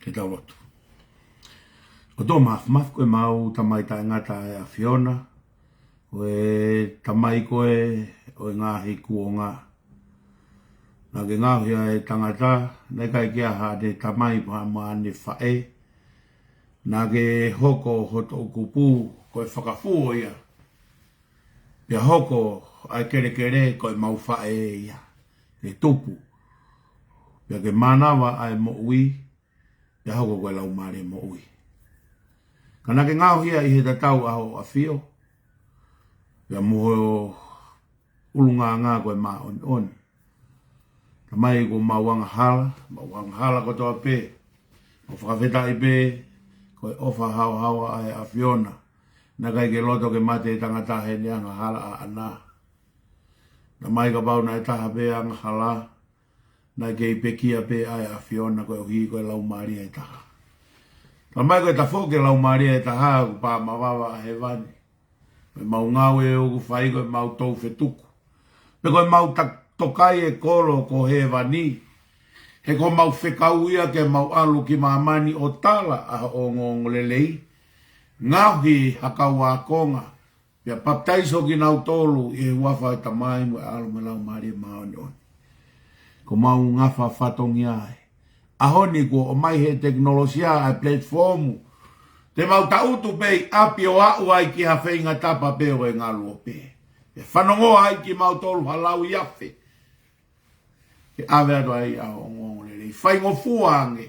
ke tau lotu. O tō maf koe mau tamai ta ngata e a Fiona, o e tamai koe o e ngahi kuonga. Nā ke ngāhia e tangata, nei kai kia ha te tamai pa maane whae, nā ke hoko hoto kupu koe whakafuo ia. Pia hoko ai kere koe mau whae ia, ke tupu. Pia ke manawa ai mo ui, pia hoko koe lau maare mo ui. Kana ke ngāhia i he tatau aho a whio, pia muho ulunga ngā koe maa on. Tamai ko mawanga hala ko toa pe, o whakawheta i pe, koe ofa hawa ai a Fiona, na kai ke loto ke mate e tangata he ni anga hala a ana. Tamai ka pau na e taha pe anga hala, na ke i pekia pe ai a Fiona koe uhi koe lau maria e taha. Tamai koe ta fōke lau maria e taha ku pā mawawa a he vani. Koe mau ngawe o ku whai koe mau tau whetuku. Pe koe mau tokai e kolo ko he vani. He ko mau whekau ia ke mau alu ki mamani o tala a o ngongolelei. Ngauhi hakau a konga. Pia baptaiso ki nau tolu i he wafa e tamai mo e alu me lau maria maoni oni. Ko mau ngafa whatongi ai. Ahoni ko o mai he teknolosia ai platformu. Te mau tautu pei api o au ai ki ha whainga tapa peo e ngalu o pe. E whanongo ai ki mau tolu halau i afe. Ke awe ato ai a o ngongolele. Whaingo fuange.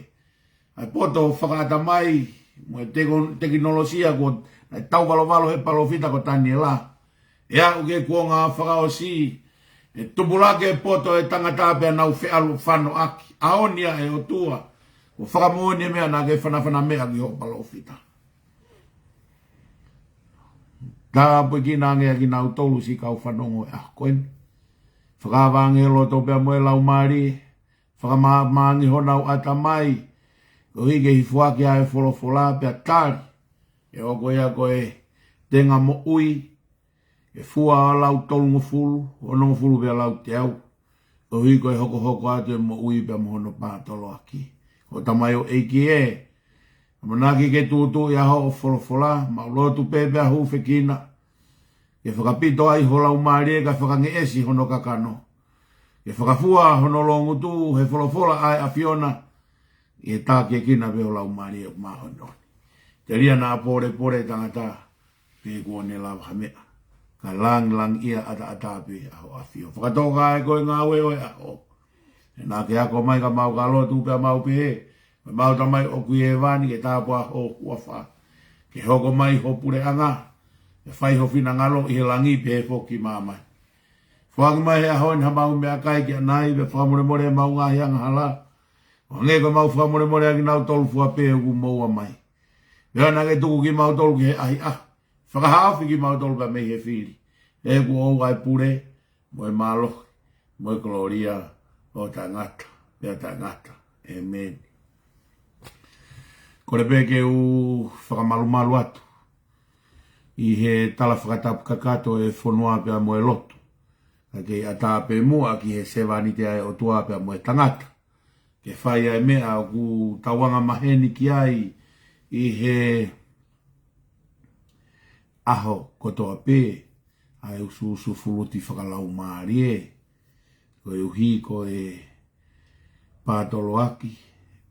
Ai poto whakata mai. Mo e teknolosia ko tau valo he palofita ko tani e la. E au ke kuonga whakao si. E tupulake poto e tangata pia nau whealu whano aki. Aonia e o tua. O whakamooni mea na ke whanawhana mea ki ho palofita. Tā pui ki nāngea ki nau tolu si kau whanongo e a koen. Whakawange loto pia moe lau maari. Whakamaangi honau atamai. O hike hifuaki a e wholofola pia tāri. E o koe a koe tenga mo ui. E fua a lau tolu ngofulu. Ono ngofulu pia lau te au. O hiko e hoko atu e mo ui pia mohono pātolo aki. O tamai o eiki e. Manaki ke tūtū i aho o wholofola. Maulotu pepe a hu whekina. Ke whakapito ai ho lau maari e ka whakange esi hono kakano. Ke whakafua hono longu tū he wholofola ai a Fiona. I e tā ke kina pe ho lau maari e kumahono. Te ria nā pore tangata. Pe kuone lau hamea. Ka lang ia ata pe aho a Fio. Whakatoka e koe ngā weo e aho. E nā ke ako mai ka mau ka lotu pe a mau pe he. Mau tamai o kui e vani ke tāpua ho kuawha. Ke hoko mai ho pure anga. E whai ho whina ngalo i he langi pe he whoki mamai. Whaki mai he ahoin ha mau mea kai ki anai pe whamore mau ngahi anga hala. O nge ko mau whamore aki nau tolu fua pe uku moua mai. Pea nake tuku ki mau tolu ki he ahi ah. Whakahawhi ki mau tolu pa mei he whiri. E ku ou ai pure. Moe malo. Moe gloria. O tangata. Pea tangata. Amen. Kore peke u whakamalu atu. I he tala whakatapu kakato e whonua pia moe lotu. Kake ata pe mua ki he sevani te ai o tua pia moe tangata. Ke whai ai mea o ku tawanga maheni ki ai i he aho kotoa pe. Ai usu fuluti whakalau maari e. Koe uhi koe pātolo aki.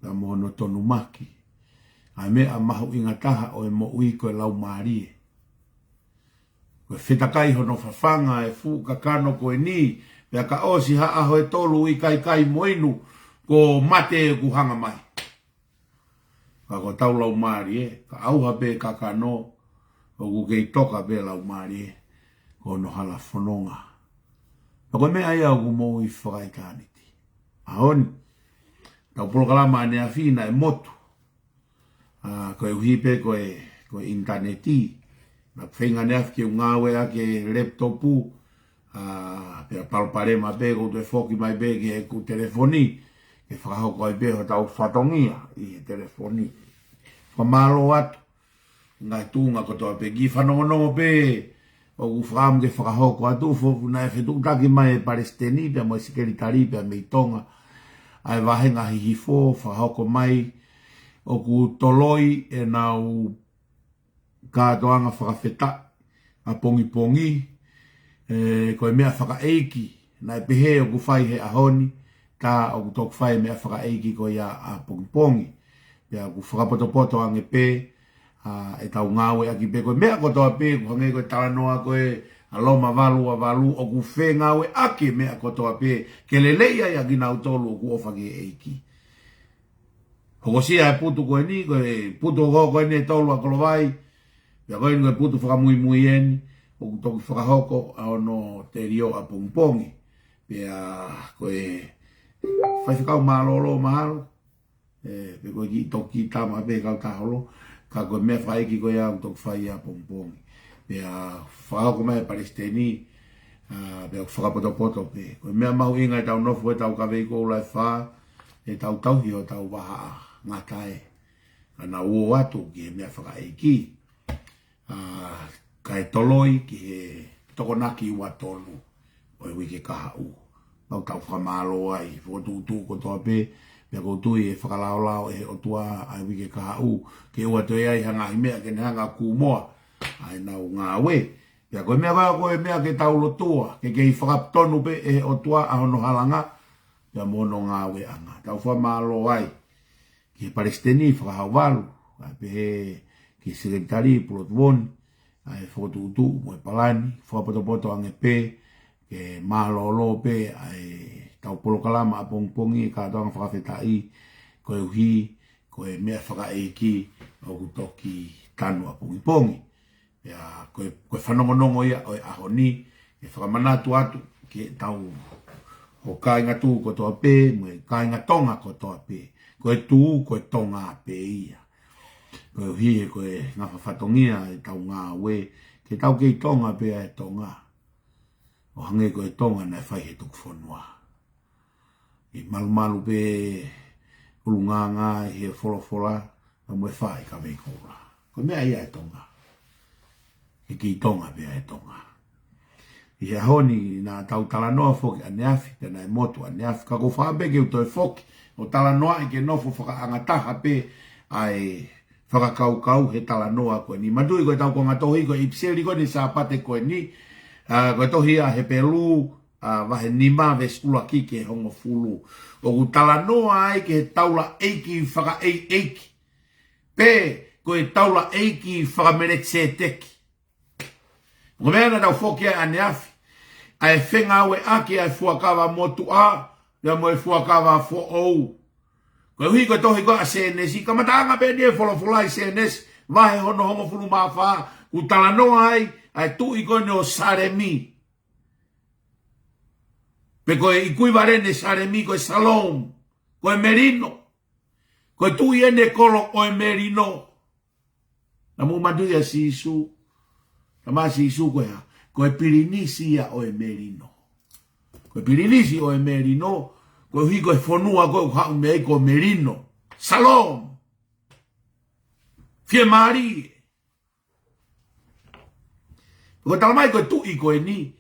Pia mohono tonu maki. Ai mea mahu inga taha o e mo ui koe lau maari e. Koe whitakai hono whawhanga e fu kakano koe ni. Pea ka osi ha aho e tolu i kai moinu ko mate e ku hanga mai. Ka ko tau lau maari e. Ka auha pe kakano o ku kei toka pe lau maari e. Ko no hala whanonga. Pa koe mea ia ku mo i whakaikaniti. Ahoni. Tau polokalama ane a whina e motu. Koe uhipe koe interneti. Na whenga neaf ke ungawe a ke laptopu. Pea palparema pe ko te whoki mai pe ke ku telefoni. Ke whakahoko ai pe ho tau whatongia i telefoni. Whamalo atu. Ngai tūnga kotoa pe ki whanongonongo pe. O ku whakamu ke whakahoko atu. Fofu na e whetutaki mai e Palestini. Pea mo sikeri tari pea mei tonga. Ai wahenga hihifo whakahoko mai. o ku toloi e nau kātoanga whakawheta a pongi koe mea whakaeiki nai pehe o ku whai he ahoni tā o ku tōku whai mea whakaeiki koe ia a pongi pia ku whakapoto ange pē e tau ngāwe aki pē koe mea kotoa pē ku hange koe talanoa koe aloma valu o ku whē ngāwe ake mea kotoa pē ke leleia ia ki nau tolu o ku ofake eiki hoko sia e putu koe ni koe putu o koe ni e tolu a kolovai pia koe ni koe putu whakamui eni o ku toki whakahoko a ono te rio a pongi pia koe whai whakau mālolo mahalo pe koe ki toki tama pe kau taholo ka koe mea whaiki koe au toki whai a pongi pia whakahoko mai Palestini pia whakapoto pe koe mea mahu inga e tau nofu e tau kaweiko ulai wha e tau tauhi o tau waha ngatae ana uo atu ki he mea whakaiki kai toloi ki he tokonaki ua tolu o e wike kaha u pau tau whamalo ai whotutu ko toa pe pia koutui e whakalao e o tua ai wike kaha u ke ua toi ai hanga himea ke hanga kumoa ai nau ngā we pia koe mea wao koe mea ke tau lotua ke kei whakaptonu pe e o tua ahono halanga pia mono ngā we anga tau whamalo ai ki Palestini whakahau walu pe he ki sekretari pulot woni ai fotutu mo palani fopoto ange pe ke malolo pe ai tau polo kalama a pongi ka tong whakawhetai koe uhi koe mea whakaeiki o kutoki tanu a pongi ya koe whanongonongo ia o ahoni e whakamanatu atu ke tau o kāinga tū ko toa pe mo kāinga tonga ko toa pe koe tū koe tonga pe ia koe uhi koe ngā whawhatongia e tau ngā we ke tau kei tonga pe e tonga o hange koe tonga nai whai he tuku whanua i malu pe ulunganga he wholofola na mwe whai ka wei koura koe mea ia e tonga ke kei tonga pe e tonga i he honi na tau talanoa foki a neafi tena e motu a neafi ka ko whabe ke uto e foki o talanoa i ke nofo whakaangataha pe ai whakakau he talanoa koe ni madui koe tau ko ngatohi koe ipseri koe ni sāpate koe ni koe tohi a he pelu wahe nima veskula ki ke hongo fulu o ku talanoa ai ke taula eiki whaka eiki pe koe taula eiki whaka meretse teki ko mea na tau whokia a neafi ai whenga awe ake ai fuakawa motu a ia mo e fuakawa fo ou koe hui koe tohi koe a CNS ka matanga pe nie wholofulai CNS wahe hono hongo fulu mawha ku talanoa ai tui koe no Saremi pe koe ikui varene Saremi koe Salom koe Merino koe tui ene kolo koe Merino na mu manduia si isu Tama si isu koe Pirinisi ia oe Merino. Koe Pirinisi oe Merino, koe hui koe whanua koe hau mei koe Merino. Salom! Fie Marie! Koe talamai koe tui koe ni,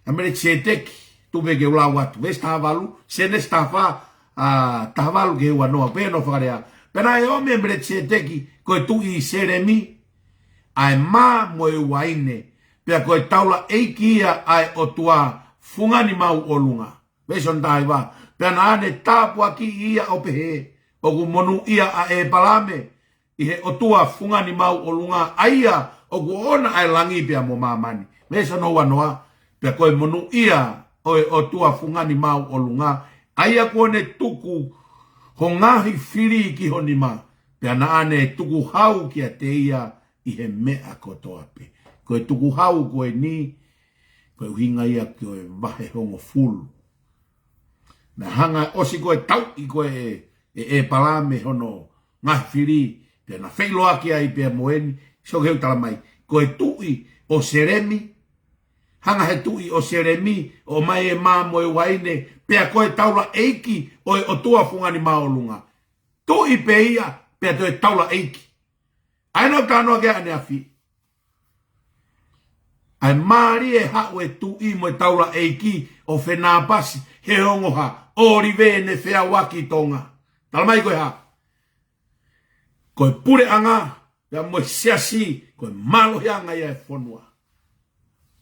amere tseteki, tuwe ke ula watu, ves tahavalu, senes tahavalu ke ua noa, peno whakarea. Pena e ome amere tseteki, koe tui Seremi, ai mā moe waine, pia koe taula eiki ia ai o tua fungani mau olunga. Veson tai wa, pia na ane tāpua ki ia o pehe, o ku monu ia a e palame, i he o tua fungani mau olunga, aia o ku ona ai langi pia mo mamani. Veson o wanoa, pia koe monu ia o tua fungani mau olunga, aia kuone tuku ho ngahi whiri ki honima, pia na ane tuku hau ki a te ia, i he mea kotoa pe. Koe tuku hau koe ni, koe uhinga ia koe wahe hongo fulu. Na hanga osi koe tau i koe e palame hono ngahwhiri, pe na wheiloa ki ai pe moeni, so keu talamai, koe tui o Seremi, hanga he tui o Seremi, o mai e mā moe waine, pea koe taula eiki o tua fungani maolunga. Tui pe ia, pea toe taula eiki. Ai no tano ke ane afi. Ai mari e hau e tu i mo taula eiki o whena pasi he hongo ha. Ori vene whea waki tonga. Talamai koe ha. Koe pure anga, ya moe siasi, koe malo hianga ia e whanua.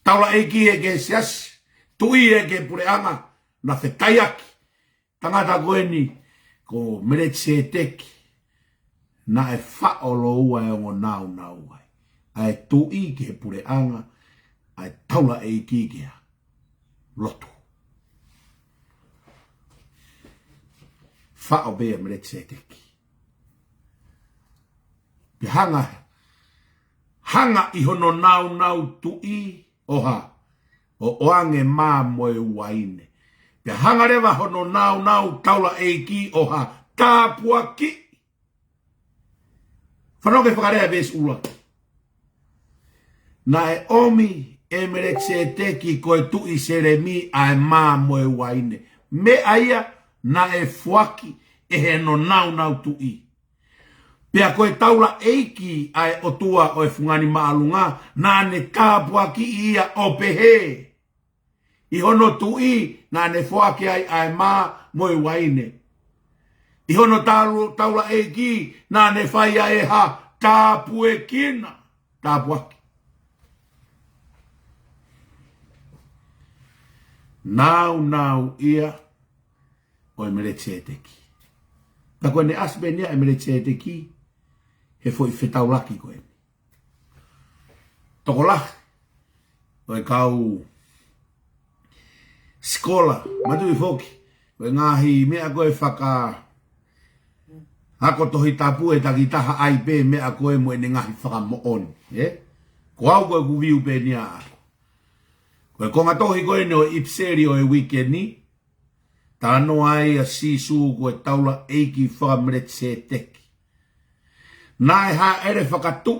Taula eiki e ke siasi, tui e ke pure anga, na whetaiaki. Tangata koe ni, ko meretse e teki, na e whaolo ua e ongo nau nau ai. Ai tui ke pure anga, ai taula eiki ke lotu. Whao bea meretse e teki. Pe hanga I hono nau nau tui oha o oange mā moe waine. Pe hanga rewa hono nau nau taula eiki oha tāpua ki. Whanoke whakarea ves ula. Na e omi e meretse e teki koe tui seremi ai mā moe waine. Me aia na e fuaki e he no nau nau tui. Pea koe taula eiki ai o tua o e fungani maalunga na ne tāpua ki ia o pehe. I hono tui na ne fuaki ai mā moe waine. I hono taula eiki na ne whaia e ha tāpue kina. Tāpuaki. Nau ia o e meretse e teki. Ta koe ne asbenia e meretse e teki. He foi whetaulaki koe. Toko laki. Koe kau skola. Matui foki. Koe ngahi mea koe whaka hako tohi tapu e takitaha ai pe mea koe mo ene ngahi whaka moon. Ko au koe kuviu pe nia ako. Koe konga tohi koe ne o ipseri o e weekend ni. Tano ai a sisu koe taula eiki whaka meretse e teki. Nai ha ere whakatu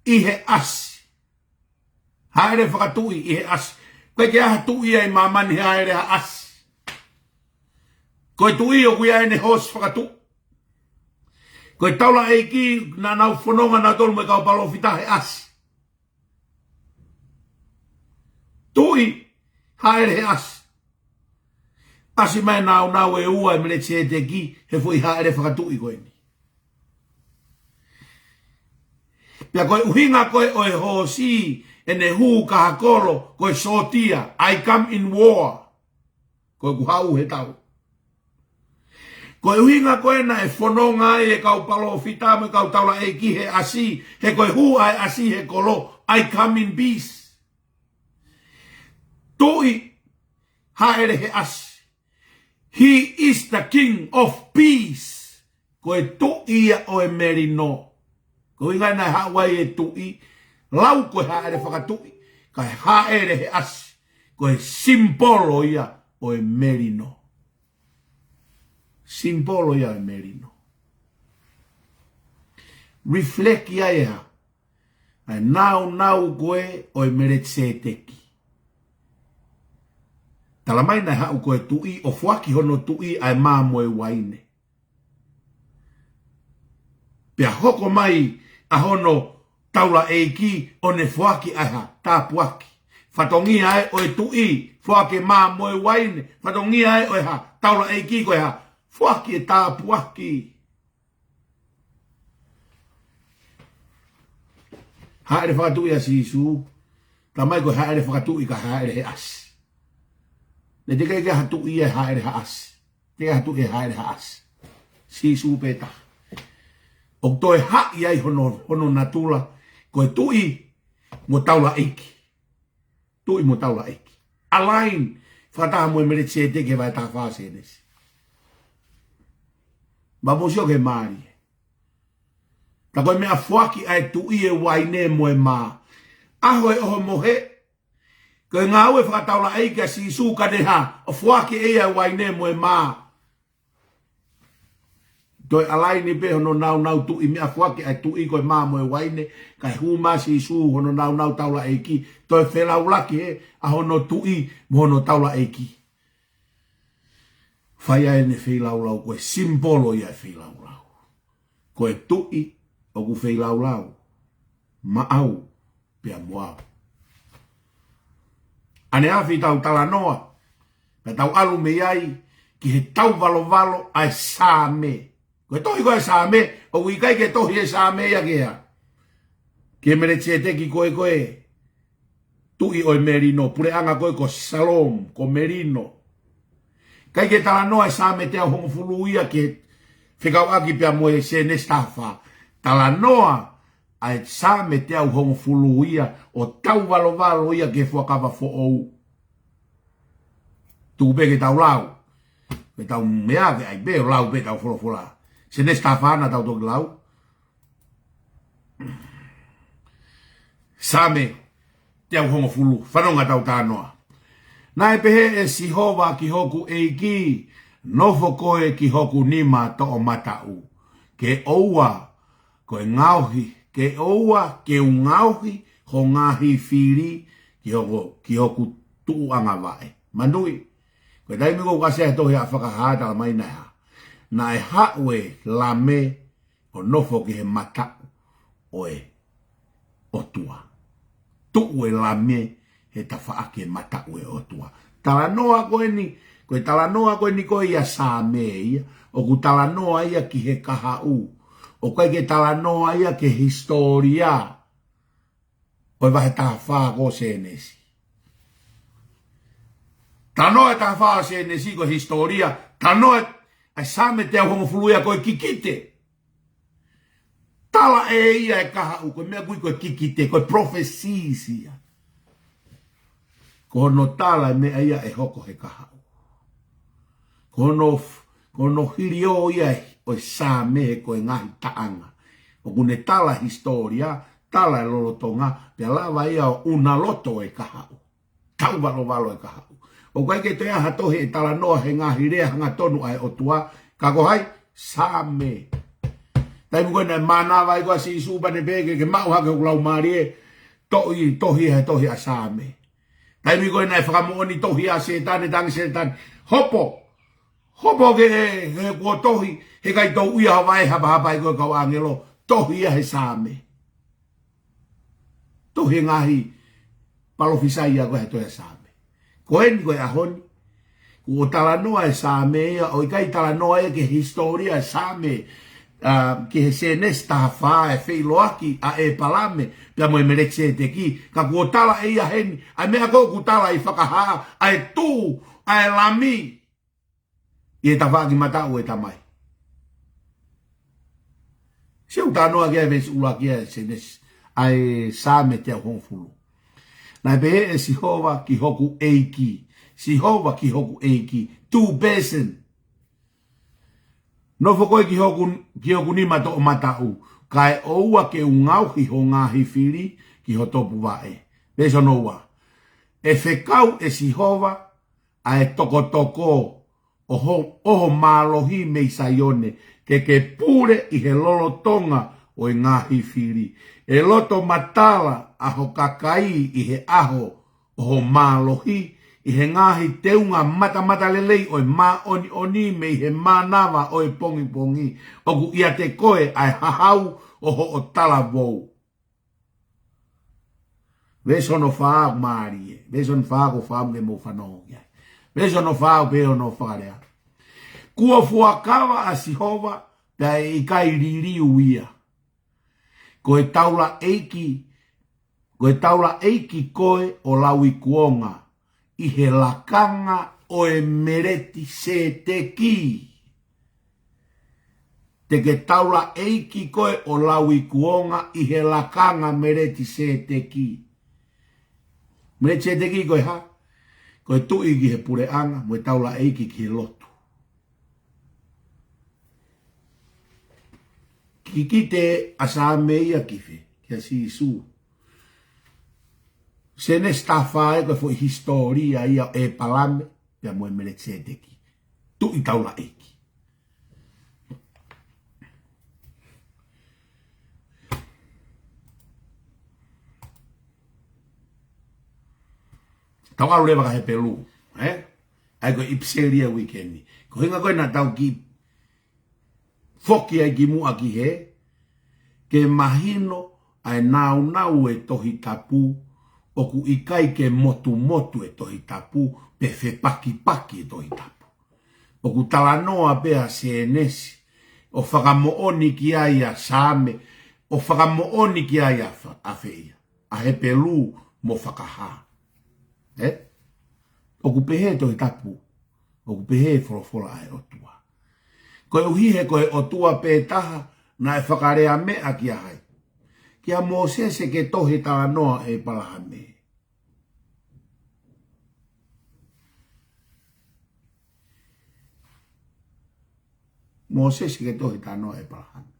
I he asi. Ha ere whakatu I he asi. Koe ke aha tui ai mamani ha ere ha asi. Koe tui o kuia ene hos whakatu. Koe taula eiki na nau whanonga na tolu me kau palo fita he asi. Tui ha ere he asi. Asi mai nau e ua e meretse e teki he fui ha ere whakatu I koe ni. Pea koe uhinga koe o e hosi ene hu kahakolo koe sotia. I come in war. Koe kuhau he tau. Koe uhinga koe na e whanonga e kau palo fita me kau taula e ki he asi. He koe hu ai asi he kolo. I come in peace. Tui haere he asi. He is the king of peace. Koe tui o e merino. Ko inga na Hawaii e tui, lau koe haere whakatui, kai haere he asi, koe simbolo ia o e merino. Simbolo ia o e merino. Reflect ia ea, ai nau koe o e meretse e teki. Talamai na hau koe tui, o fuaki hono tui ai māmo e waine. Pea hoko mai, ahono taula eiki o ne fuaki aha tāpuaki. Whatongia e o e tui fuaki mā moe waine. Whatongia e o e ha taula eiki ko e ha fuaki e tāpuaki. Haere whakatui a sisu. Tamai ko haere whakatui ka haere he asi. Ne te kei hatui e haere ha asi. Te hatui e haere ha asi. Sisu peta. O toe ha'i ai hono natula, koe tui mo taula eiki. Tui mo taula eiki. Alain, whakataha moe meretse e teke vai tā whāse nesi. Mabosio ke maari. Ta koe mea whaki ai tui e waine moe mā. Aho e oho mohe. Koe ngā ue whakataula eiki a sisu kaneha, o whaki e ai waine moe mā. Toi alai ni pe hono nau tu I mea fuaki ai tu I koe māmo e waine. Kai humasi su hono nau taula eiki. Toi whelau laki he a hono tu I mo hono taula eiki. Whaia e ne whelau koe simbolo ia e whelau. Koe tu I o ku whelau. Maau pia moau. Ane awhi tau tala noa. Pe tau alu me iai ki he tau valo ai sā me. Koe tohi koe sā me, O ikai ke tohi e sa mea kea. Ke mere te ki koe. Tui oi merino, pure anga koe ko salom, ko merino. Kai ke tala noa e sa me te au hongo fuluia ke whikau aki pia moe se nestafa. Tala noa ai sa me te au hongo fuluia o tau valo ia ke fuakawa fo ou. Tu be ke tau lau. Ke tau mea ke ai be o lau be tau fula. Se nestafa ana tau toki lau. Sa me te au hongo fulu. Whanonga tau tānoa. Nai pehe e sihova ki hoku eiki, nofo koe ki hoku nima to o matau. Ke oua, koe ngauhi, ke oua, ke ungauhi, ho ngahi whiri, ki hoku tuanga vae. Manui, koe taimiko kasea tohi a whakahata la mai nai ha. Nai haue la me o nofo ki he matau, oe, o tua. Tuue la me, he ta whaake mata ue o tua. Tala noa koe ni, koe tala noa koe ni koe ia sā me ia, o ku tala noa ia ki he kaha u, o koe ke tala noa ia ke historia, koe vahe taha whaa ko senesi. Tala noa e taha whaa senesi koe historia, tala noa ai sā me te au hongo fuluia koe kikite. Tala e ia e kaha u, koe mea kui koe kikite, koe profesisia. Kono tala me ia e hoko he kahau. Kono hiri o ia o sā mehe koe ngahi taanga. O kune tala historia, tala e lolotonga, pia lava ia o una loto e kahau. Tau valo e kahau. O kai ke te aha tohe e tala noa he ngahi rea hanga tonu ai o tua, kako hai, sā me. Tai muko na mana vai koa si supa ne peke ke mau hake uklau marie, tohi a sā me. Tai mi koe nai whakamooni tohi a setane, tangi setane. Hopo ke kua tohi, he kai tau uia hawae hapa e koe kau angelo, tohi a he sāme. Tohi ngahi, palofisai a koe he tohi a sāme. Koe ni koe ahoni, kua tala noa e sāme ia, o ikai tala noa e ke historia e sāme, ki he senes taha whaa e whiloaki a e palame, pia moe merekse te ki, ka kua tala e ia heni, a mea kou ku tala i whakahaa, a e tū, a e lami, i e tawhaki matau e tamai. Seu tānoa kia e ves ula kia e senes, a e sāme te au hongfulu. Nai pehe e sihova ki hoku eiki, sihova ki hoku eiki, tū besen, nofo koe ki hoku nima to o matau, kai oua ke ungauhi ho ngahi whiri ki ho topu wae. Beso noua. E whekau e sihova a e toko oho mālohi mei saione ke pure i he lolotonga o e ngahi whiri. E loto matala aho kakai i he aho oho mālohi i he ngahi teunga mata lelei o e mā oni mei he mānawa o e pongi. O ku ia te koe ai hahau oho o tala vou. Veso no whāu mārie. Veso no whāu ko whāu me mo whanau. Veso no whāu peo no whārea. Kua fuakawa a sihova ta e ikai ririu ia. Ko e taula eiki koe o laui kuonga. I he lakanga o e mereti se te ki. Te ke taula eiki koe o laui kuonga i he lakanga mereti se te ki. Mereti se te ki koe ha? Koe tui ki he pure anga, mo e taula eiki ki he lotu. Ki te asa meia kife, kia si isu. Se ne stafae koe foi historia ia e palame, pia mo e mereti se te ki. Tui taula eiki. Tau alu lewa ka he pelu, ai koe ipseria weekendi. Ko hinga koe na tau ki foki ai ki mua ki he, ke mahino ai nau e tohi tapu, o ku ikai ke motu e tohi tapu, pe fe paki e tohi tapu. O ku talanoa pea se nesi, o whakamooni ki aia same, o whakamooni ki aia awhia. A he pelu mo whakaha. O kupehe to he tapu, o kupehe wholofola ai otua. Koe uhihe koe otua pētaha, na e whakarea mea ki ahai. Kia Mosese ke tohi tawa noa e palaha me. Mosese ke tohi tawa noa e palaha me.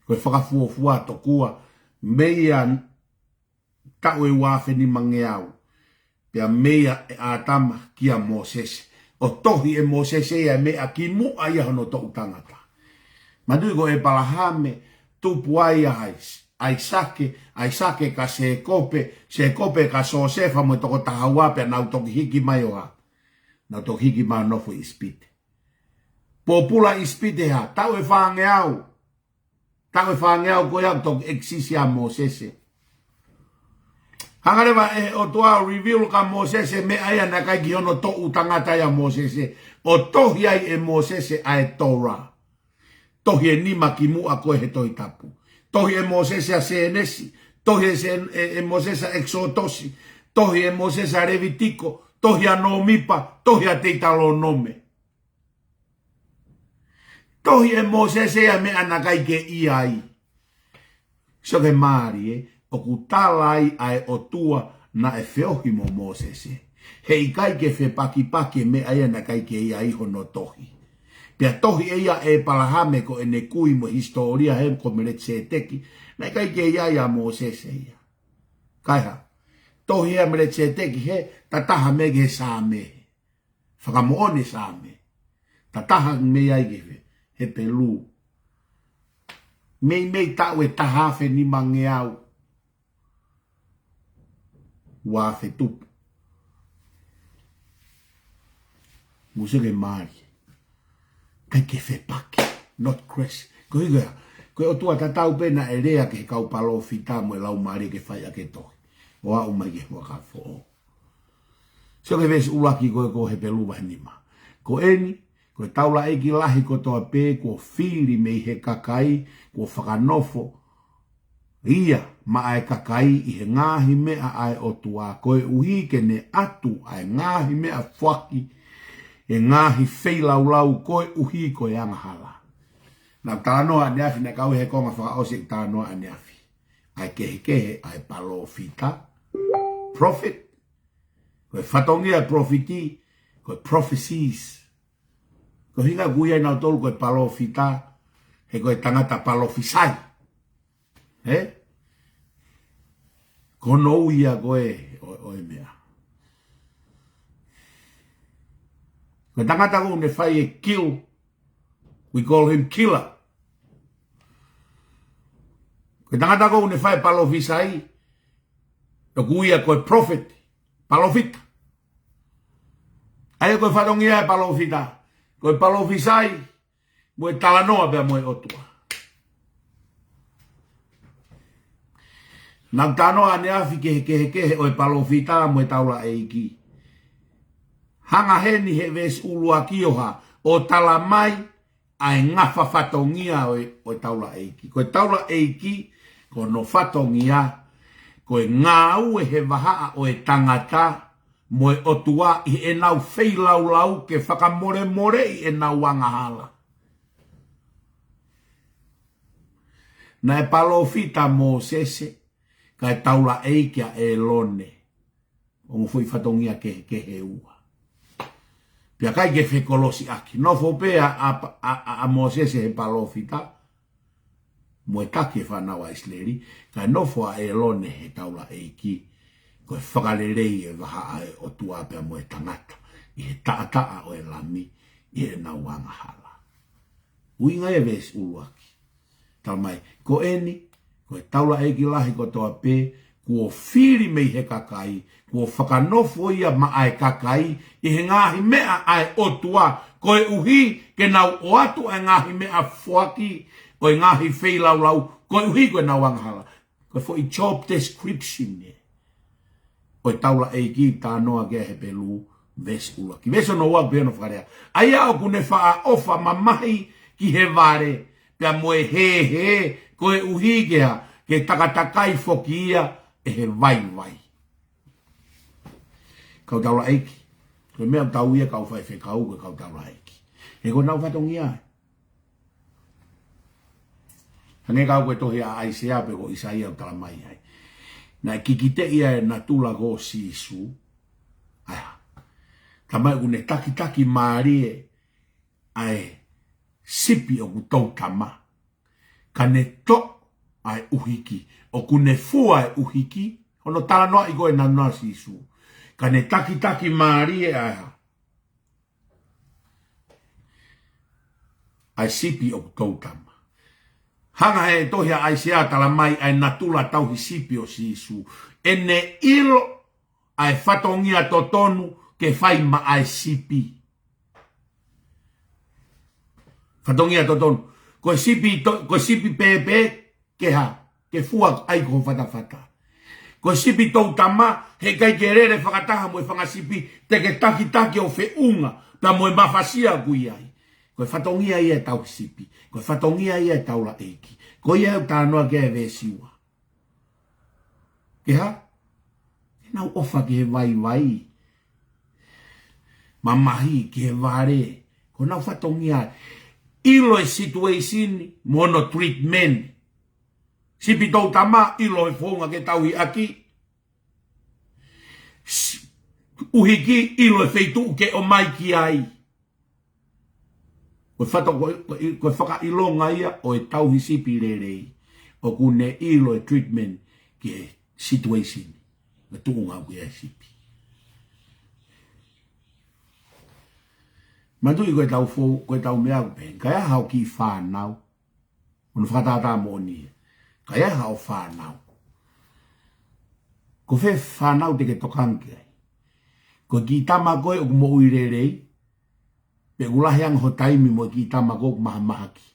Koe whakafuofua tokua, meia tau e wāwheni mangeau. Pea meia e ātama kia Mosese. O tohi e Mosese e mea ki mua ia hono tō tangata. Madui ko e palahame tupu ai ai sake ka se kope ka so sefa mo toko tahawa pe na toki hiki mai oa. Na toki hiki mai nofo ispite. Popula ispite ha, tau e whangeau. Tau e whangeau ko iau toki eksisi a Mosese. Hangarewa e o toa reveal ka Mosese me aia na kai ki hono tō utangata ia Mosese. O tohi ai e Mosese ai Torah. Tohi e nima ki mua koe he toi tapu. Tohi e Mosese a Senesi. Tohi e Mosese a Exotosi. Tohi e Mosese a Revitiko. Tohi a Nomipa. Tohi a Teitalo Nome. Tohi e Mosese a me anakai ke iai. So ke maari o kutalai ai o tua na e feohi mo Mosese. Hei kai ke fe paki me ai anakai ke iai hono tohi. Pea tohi eia e palahame ko ene kui mo historia he ko meret se teki. Nai kai ke ia Mosese ia. Kaiha. Tohi ea meret se teki he tataha mege same. Whakamoone same. Tataha me ai ke he pelu. Mei tau e tahafe ni mangeau. Wafe tupu. Musike mari. Kai ke fe pake, not crash. Koe o tua tatau pena e rea ke kau palo fita mo e lau maari ke whai ake tohi. O a umai ke waka fo. Sio ke vesi ulaki koe ko he pelu wahinima. Ko eni, koe taula eki lahi ko toa pe, ko whiri mei he kakai, ko whakanofo. Ia, ma ai kakai i he ngahi mea ai o tua. Koe uhi ke ne atu ai ngahi mea whaki. E ngahi wheilau koe uhi koe angahala. Nā tānoa aneafi na kau he konga whakaose ki tānoa aneafi. Ai kehe ai palo fita. Prophet. Koe whatongia profiti. Koe prophecies. Koe hinga guia nau tolu koe palo fita. He koe tangata palo fisai. Kono uia koe oe mea. Koe tangata ko ne whai e kill. We call him killer. Koe tangata ko ne whai palo fisai. E kuia koe prophet. Palo fita. Aia koe whatongia e palo fita. Koe palo fisai. Moe talanoa bea moe otua. Nau tanoa ane afi kehe oe palo fita moe taula eiki. Hanga heni he ves ulua kioha o tala mai ai ngafa whatongia oe taula eiki. Koe taula eiki ko no whatongia koe ngā ue he wahaa oe tangata moe otua i e nau wheilau ke whakamore i e nau wangahala. Na e palo fita Mosese kai taula eikia e lone. O mo fui whatongia ke he ua. Pia kai ke whekolosi aki. No fopea a Mosese he palo fita. Mo e take whanawa isleri. Kai no fo e lone he taula eiki. Koe whakarerei e waha e o tuapea mo e tangata. I he taa o e lami. I e na wangahala. Uinga e ves uluaki. Tal mai, ko eni, ko e taula eiki lahi ko toa pe, kua whiri mei he kakai, kua whakanofo ia ma ai kakai, i he ngahi mea ai otua, ko e uhi ke nau o atu ai ngahi mea fuaki, o e ngahi wheilau, ko e uhi ko e nau anghala. Ko e fo i job description ne. O e taula eiki tā noa ke he pelu, Vesi ula. Ki veso no wa peno whakarea. Aia o kune wha ofa mamahi ki he vare. Pea moe he koe uhigea ke takatakai foki ia e he vai. Kau taula eiki. Koe mea tau ia kau whai whekau ke kau taula eiki. He ko nau whatongi ai. Hange kau koe tohi a aisea pe ko Isaia o tala mai ai. Na kikite ia e na tula go sisu. Aia. Tamai une taki maarie ai sipi o kutou tama. Kane to ai uhiki. O kune fua ai uhiki. Ono tala noa iko e nanua sisu. Kane taki maarie ai sipi o kutou tama. Hanga he tohi a aisea tala mai ai natula tauhi sipi o sisu. Ene ilo ai whatongia totonu ke whai ma ai sipi. Whatongia totonu. Koe sipi pepe ke ha. Ke fua ai ko whatawhata. Koe sipi tau tama he kai ke rere whakataha mo e whangasipi te ke taki o whiunga. Pea mo e mawhasia kui ai. Koe whatongia ia tau sipi. Koe whatongia ia taula eiki. Koe ia tānoa ke e vesiwa. Ke ha? E nau ofa ke he vai. Mamahi ke he vare. Koe nau whatongia. Ilo e situation mono treatment. Sipi tau tama ilo e whonga ke tauhi aki. Uhiki ilo e feitu ke o mai ki ai. Koe whaka ilonga ia o e tauhi sipi rerei. O kune ilo e treatment ke situation. Me tuunga ku e sipi. Matui koe tau mea kupen. Kaya hao ki whanau. Ono whakatata moni. Kaya hao whanau. Ko whe whanau te ke tokanke ai. Ko ki tama koe o kumo uirerei. Pe ulahiang ho taimi mo ki tama koe mahamahaki.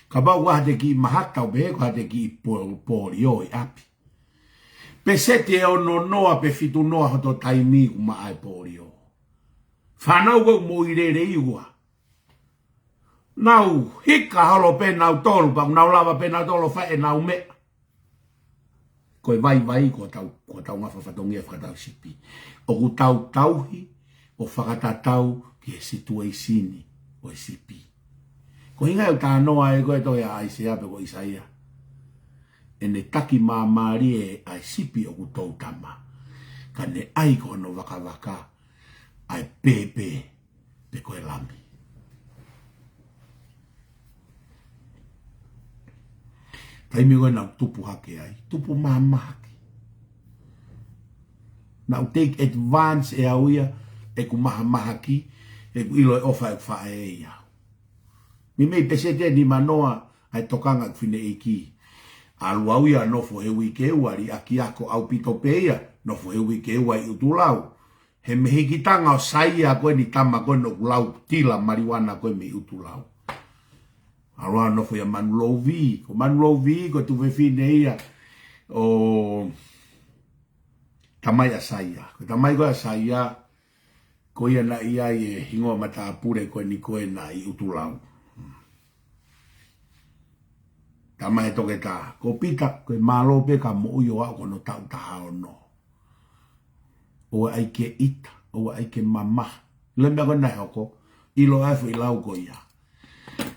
Ka bau wahate ki mahatau behe ko hate ki pori oi api. Pe sete e ono noa pe fitu noa hoto taimi ku maa e pori o. Whanau koe mo uirerei ua. Nau hika holo pe nau tolu, pa nau lava pe nau tolu whae nau mea. Koe vai ko tau ngafa whatongia whakatau sipi. O ku tauhi o whakatatau ki e situasini o e sipi. Ko hinga eu tānoa e koe toi a Aisea pe ko Isaia. E ne taki mamari e ai sipi o ku tau tama. Ka ne ai kono waka ai pepe pe koe lami. Taimi koe nau tupu hake ai. Tupu mamahaki. Nau take advance e auia e ku mahamahaki e ku ilo e ofa e whae e iau. Mi mei pesete ni manoa ai tokanga kwhine eiki. Alu auia nofo he wike uari aki ako au pito peia. Nofo he wike uai utulau. He mehikitanga o saia koe ni tama koe no kulau tila mariwana koe me utulau. Aroa nofo ya manulovi. Ko manulovi ko tu vefine ia o tamai asaia. Ko tamai koe asaia ko ia na ia e hingoa mata apure koe ni koe na i utulau. Tamai toke ta. Ko pita koe malo pe ka mo uyo au kono tau taha o no. O aike ita. O aike mama. Lemea koe nahi hoko. Ilo afu ilau ko ia.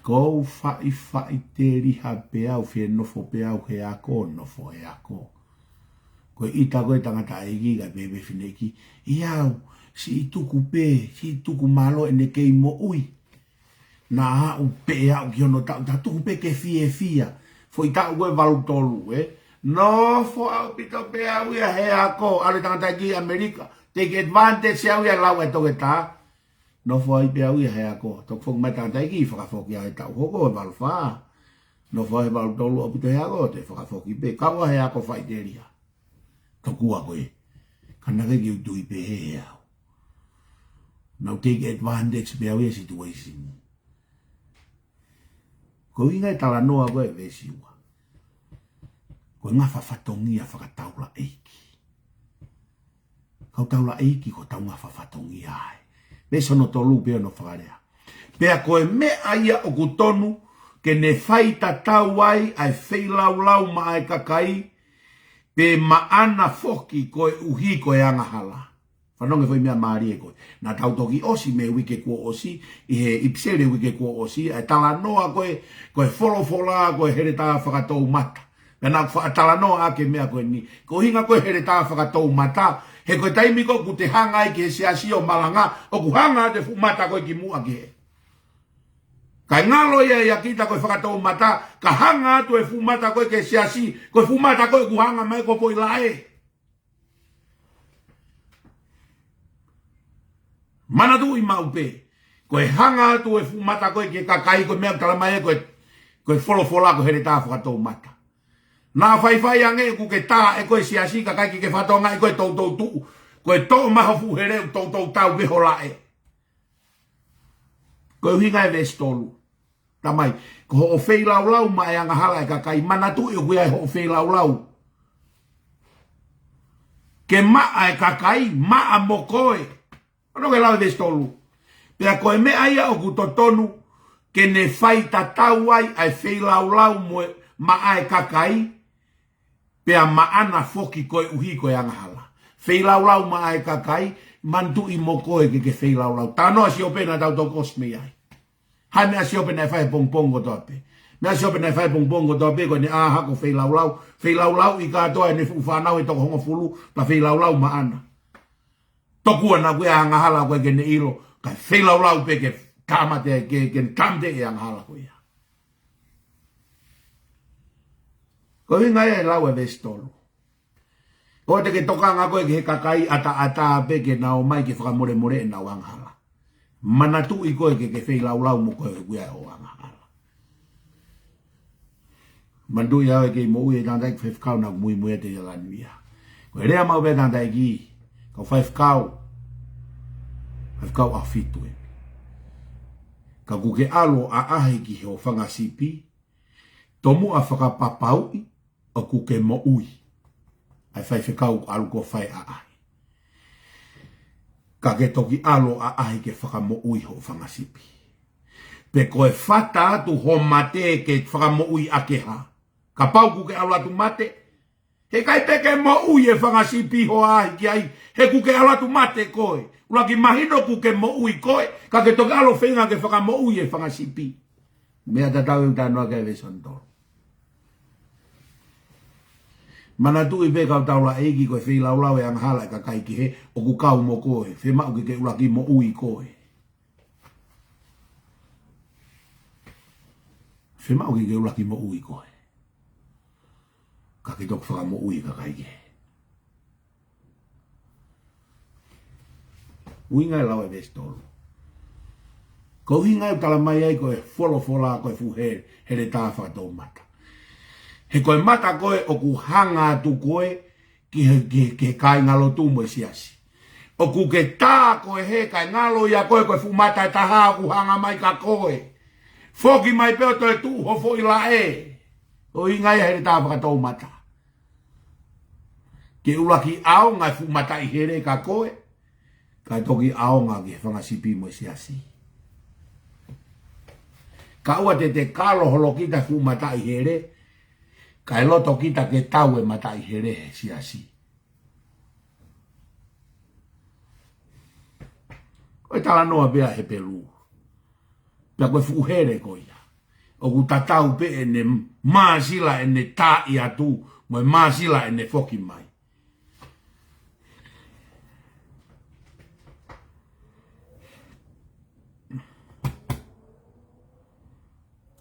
Ko fai te riha pe au fie nofo pe au he ako nofo he ako. Ko ita koe tangata egi ga bebe fineki. Iau, si ituku pe, si ituku malo ene kei mo ui. Na hau pe au ki ono tau, ta tuku pe ke fia. Fo ita ue valu tolu, Nofo au pito pe au ia he ako. Ale tangata egi Amerika. Take advantage au ia lau e toke ta. No foi pe au ia he ako. Tok fok mai tangata iki whakafoki a he tau hoko e valwha. No foi valu tolu o pito he ako te whakafoki pe. Kaua he ako whai te ria. Tokua koe. Kanake ki utui pe he au. Now take advantage pe au ia situation. Ko inga e tala noa koe vesiwa. Ko Ko ngā whawhatongia whakataula eiki. Kau taula eiki ko tau ngā whawhatongia ai. Me sono tolu peo no whakarea. Pea koe mea ia o kutonu ke ne whai tatau ai ai whailau ma ai kakai pe maana foki koe uhi koe angahala. Whanonge whai mea maari e koe. Nā tautoki osi me wike kua osi, i he ipsere wike kua osi, ai tala noa koe wholofola koe here tā whakatou mata. Pea nā tala noa ake mea koe ni. Ko hinga koe here tā whakatou mata, he koe taimi ko ku te hanga i ke se asi o malanga, o ku hanga te fumata koe ki mua ki he. Kai ngalo ia kita koe whakatou mata, ka hanga atu e fumata koe ke se asi, koe fumata koe ku hanga mai ko poi lae. Mana tu i maupe, koe hanga atu e fumata koe ke kakai koe mea talamai koe wholofola koe here tā whakatou mata. Nā whaiwhai ange ku ke tā e koe se asi kakai ki ke whatonga e koe tautou tuu, koe tō maha fuhere tautou tau beho lae. Koe hinga e vestolu. Tamai, ko ho fei lau ma e angahala e kakai, mana tu e kuia e ho fei lau. Ke maa e kakai, maa mo koe. Ano ke lau e vestolu. Pea koe mea ia o ku totonu, ke ne whai tatau ai ai fei lau mo maa e kakai, pea maana foki koe uhi koe angahala. Fei lau maa e kakai, mantu i mo koe ke fei lau. Tanoa si opena tau tau kosme ai. Hai mea si opena e whae pongpongo tope. Mea si opena e whae pongpongo tope, koe ne aha ko fei lau. Fei lau i katoa e ne whanau e toko hongo fulu, pa fei lau maana. Tokua na koe angahala koe ke ne ilo, ka fei lau pe ke tamate, ke tamte e angahala koe ia. Ko hinga e lau e vestolu. Ko te ke toka ngā koe ke he kakai ata pe ke nao mai ke whakamore e nao angahala. Manatu i koe ke whei lau mo koe kuia o angahala. Mandu i awe ke mo ui e tātai ke whewhkau na mui te ilanuia. Koe rea mau pe tātai ki, kau whewhkau a fitu e. Ka kuke alo a ahe ki he o whangasipi, tomu a whakapapaui o kuke mo ui. Ai whewhkau alu ko whai a ahe. Ka ke toki alo a ahi ke whakamo ui ho whangasipi. Pe koe whata atu ho mate ke whakamo ui akeha. Ka pauku ke alo atu mate. He kai peke mo ui e whangasipi ho ahi ki ai. He kuke alo atu mate koe. Ulaki mahino kuke mo ui koe. Ka ke toki alo whenga ke whakamo ui e whangasipi. Mea tatau e utanoa ke vesantoro. Mana tu i pekau taula eiki koe whi lau e anghala e kakai ki he o ku kau mo koe. Whi mau ki ke ulaki mo ui koe. Whi mau ki ke ulaki mo ui koe. Ka ki tok whaka mo ui kakai ki he. Ui ngai lau e vestolu. Ko ui ngai tala mai ai koe wholofola koe fuhere hele tā whakatou mata. He koe mata koe o ku hanga atu koe ki kai ngalo tu mo siasi. O ku ke tā koe he kai ngalo ia koe koe fumata e taha ku hanga mai ka koe. Foki mai peo to e tu ho fo ila e. O ingai he tā whakatou mata. Ke ulaki ao ngai fumata i here ka koe. Kai toki ao ngā ki whangasipi mo siasi. Ka ua te kalo holo kita fumata i here. Kai loto kita ke tau e matai here he siasi. Koe tala noa bea he peru. Pea koe fuhere koia. O ku tatau pe e ne maasila e ne tā i atu. Mo e maasila e ne foki mai.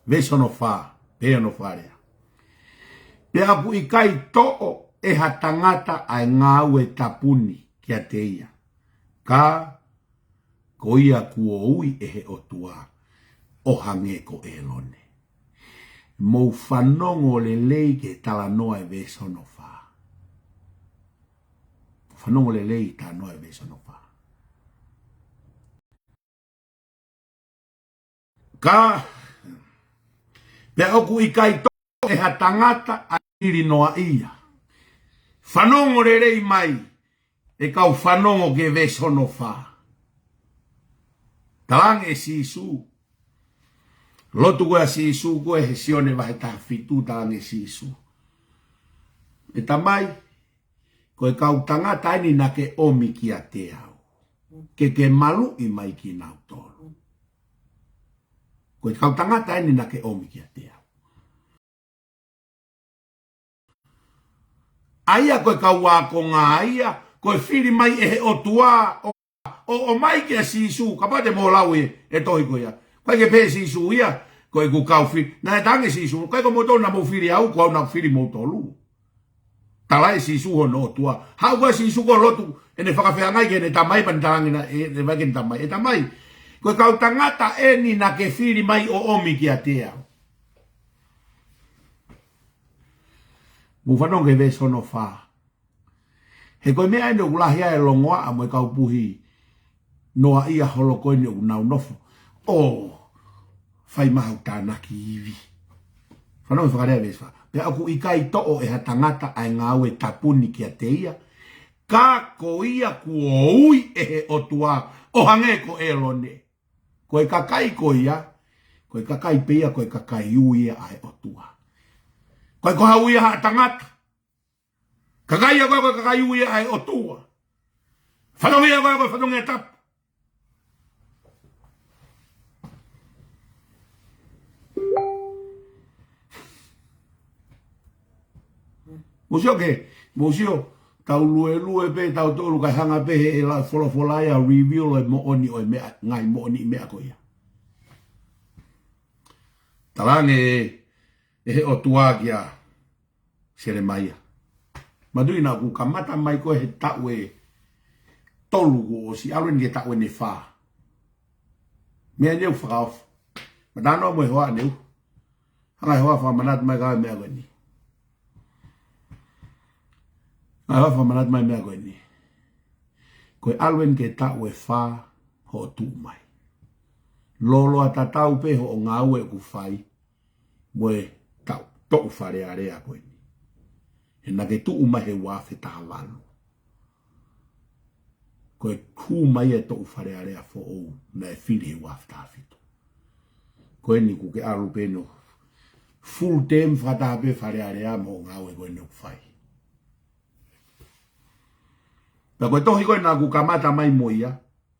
Veso no wha. Pea no wharea. Pea pu i kai to'o e ha tangata ai ngāu e tapuni kia te ia. Ka ko ia kua ui e he o tua o hange ko e lone. Mou whanongo le lei ke tala noa e veso no wha. Whanongo le lei ta noa e veso no wha. Ka pea oku i kai to'o e ha tangata ai ili noa ia. Whanongo re rei mai, e kau whanongo ke vesono wha. Talange si isu. Lotu koe si isu koe he sione wahe taha fitu talange si isu. E tamai, koe kau tangata ini na ke omi ki a te au. Ke malu i mai ki nau tolu. Koe kau tangata ini na ke omi ki a te au. Aia koe kau wako ngā aia, koe whiri mai e he o tua, o mai ki a si isu, ka pate mō lau e tohi koe ia. Koe ke pē si isu ia, koe ku kau whiri, na e tange si isu, koe ko mo tōna mo whiri au, koe au na whiri mo tolu. Talai si isu hono o tua. Hau koe si isu ko lotu, ene whakawhea ngai ke ne tamai pan talangi na e wake tamai. E tamai, koe kau tangata e ni na ke whiri mai o omi ki a te au. Muwhanong ke ve sono wha. He koe mea ene ulahia e longoa a moe kau puhi noa ia holo koe ne unau nofo. Whai mahau tānaki iwi. Whanong e whakarea veswa. Pe aku ikai to'o e ha tangata ai ngau e tapuni ki a te ia. Ka ko ia kua ui e he otua o hange ko e lone. Koe kakai ko ia. Koe kakai peia koe kakai ui ai otua. Koe koha ui ha tangata. Kakai a koe kakai ui ai otua. Whanong ia koe whanong e tapu. Musio ke, musio, tau lue pe, tau tolu kai hanga pe he la folofolaia review e mo oni o mea, ngai mo oni mea ko ia. Talange e he o tuakia sere maia. Madui na ku kamata mai ko he tau e tolu ko o si aluen ke tau e ne wha. Mea neu whakaof. Madano mo e hoa neu. Hanga e hoa wha manat mai kawe mea koe ni. Ai wa manat mai mea koe ni. Koe alwen ke tau e wha ho tu mai. Lolo a tatau pe ho o ngau e ku whai. Moe tau toku whare a rea koe ni. E na ke tu mai he wafe taha walu. Koe ku mai e toku whare a rea fo ou. Na e whiri he wafe taha fitu. Koe ni ku ke alu pe no. Full time whataha pe whare a rea mo ngau e koe no ku whai. Pea koe tohi koe nā ku kamata mai moia,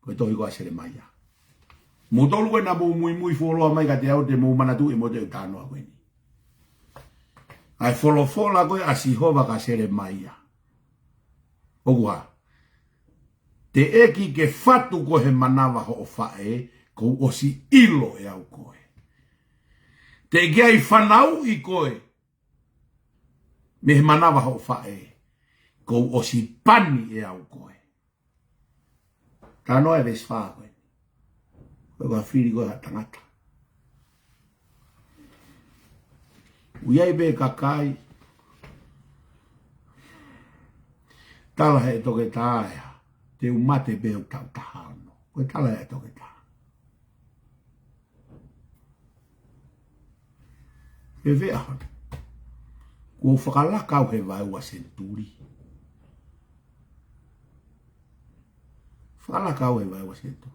koe tohi koe asere mai a. Mutolu koe nā mui wholoa mai ka te au te manatu e mo te utanoa koe ni. Ai wholofola koe asihova ka asere mai a. Okua, te eki ke whatu koe he manawa ho o whae, kou osi ilo e au koe. Te eki ai whanau i koe, me he manawa ho o whae. Kou osi pani e au koe. Tano e ves wha koe. Koe koe whiri koe ha tangata. Uiai be kakai. Tala he toke tāea. Te umate be o tau tahano. Koe tala he toke tā. E vea hon. Kua whakalakau he vai ua senturi. Fala kau e vai você tu.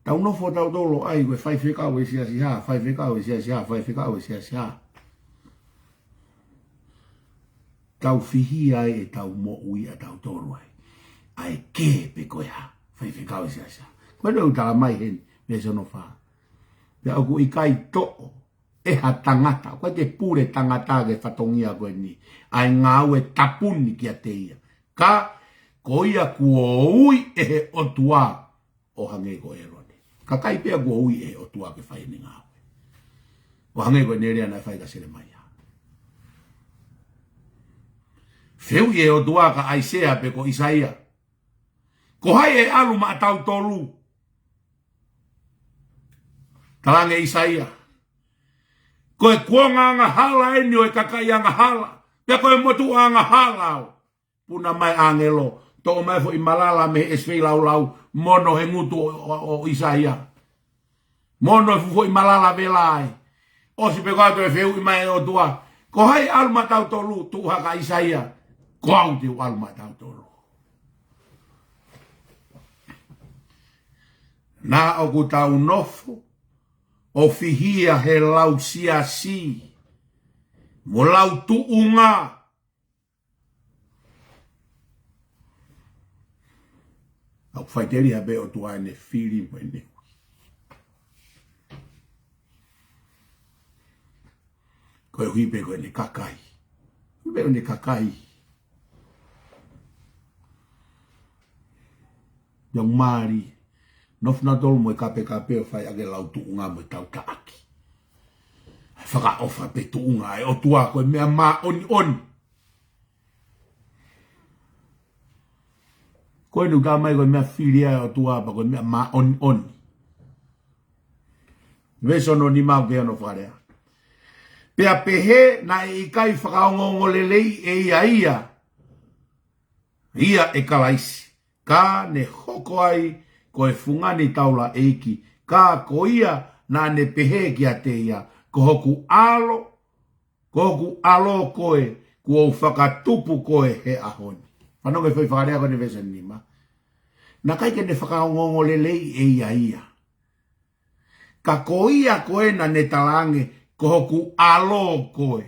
Tau no fo tau dolo ai we fai fica we sia sia, fai fica we sia sia, fai fica we sia sia. Tau fihi ai e tau mo ui a tau dolo ai. Ai ke pe ko ya, fai fica we sia sia. Quando eu tala mai hen, me sono fa. Ya ku ikai to. E ha tangata, koe te pure tangata ke whatongia koe ni. Ai ngau e tapuni ki a te ia. Ka, ko ia kua ui e he otua o hange ko e rone. Ka kai pia kua ui e he otua ke whai ni ngau. O hange koe nerea na whai ka sere mai a. Whiu i e otua ka Aisea pe ko Isaia. Ko hai e alu ma tau tolu. Talange Isaia. Koe kuonga anga hala eni o e kakai anga hala. Pea koe motu anga hala o. Puna mai angelo. Toko mai fo i malala me eswei lau lau. Mono he ngutu o Isaia. Mono e fufo I malala velai. O si pe kato e feu I mai o tua. Ko hai alma tau tolu tu haka Isaia. Ko au te alma tau tolu. Na o ku tau nofo. O fihia he lau sia si. Mo lau tu unga. Au whaiteri habe o tua ene whiri mo ene. Koe huipe ko ene kakai. Huipe ene kakai. Yang mari. Nofna tolu mo e kape o whai age lau tu unga mo e tau taaki. Whaka ofa pe tu unga e o tua koe mea maa oni. Koe nu ka mai koe mea whiria o tua pa koe mea maa oni. Veso no ni mau kea no wharea. Pea pehe na e ikai whakaongongo lelei e ia. Ia e kalaisi. Ka ne hoko ai koe fungani taula eiki. Ka ko ia na ne pehe ki a te ia. Ko hoku alo koe. Kua whakatupu koe he ahoni. Whanonga whai whakarea koe ne vesa nima. Na kai ke ne whakaongongo lelei e ia. Ka ko ia koe na ne talange. Ko hoku alo koe.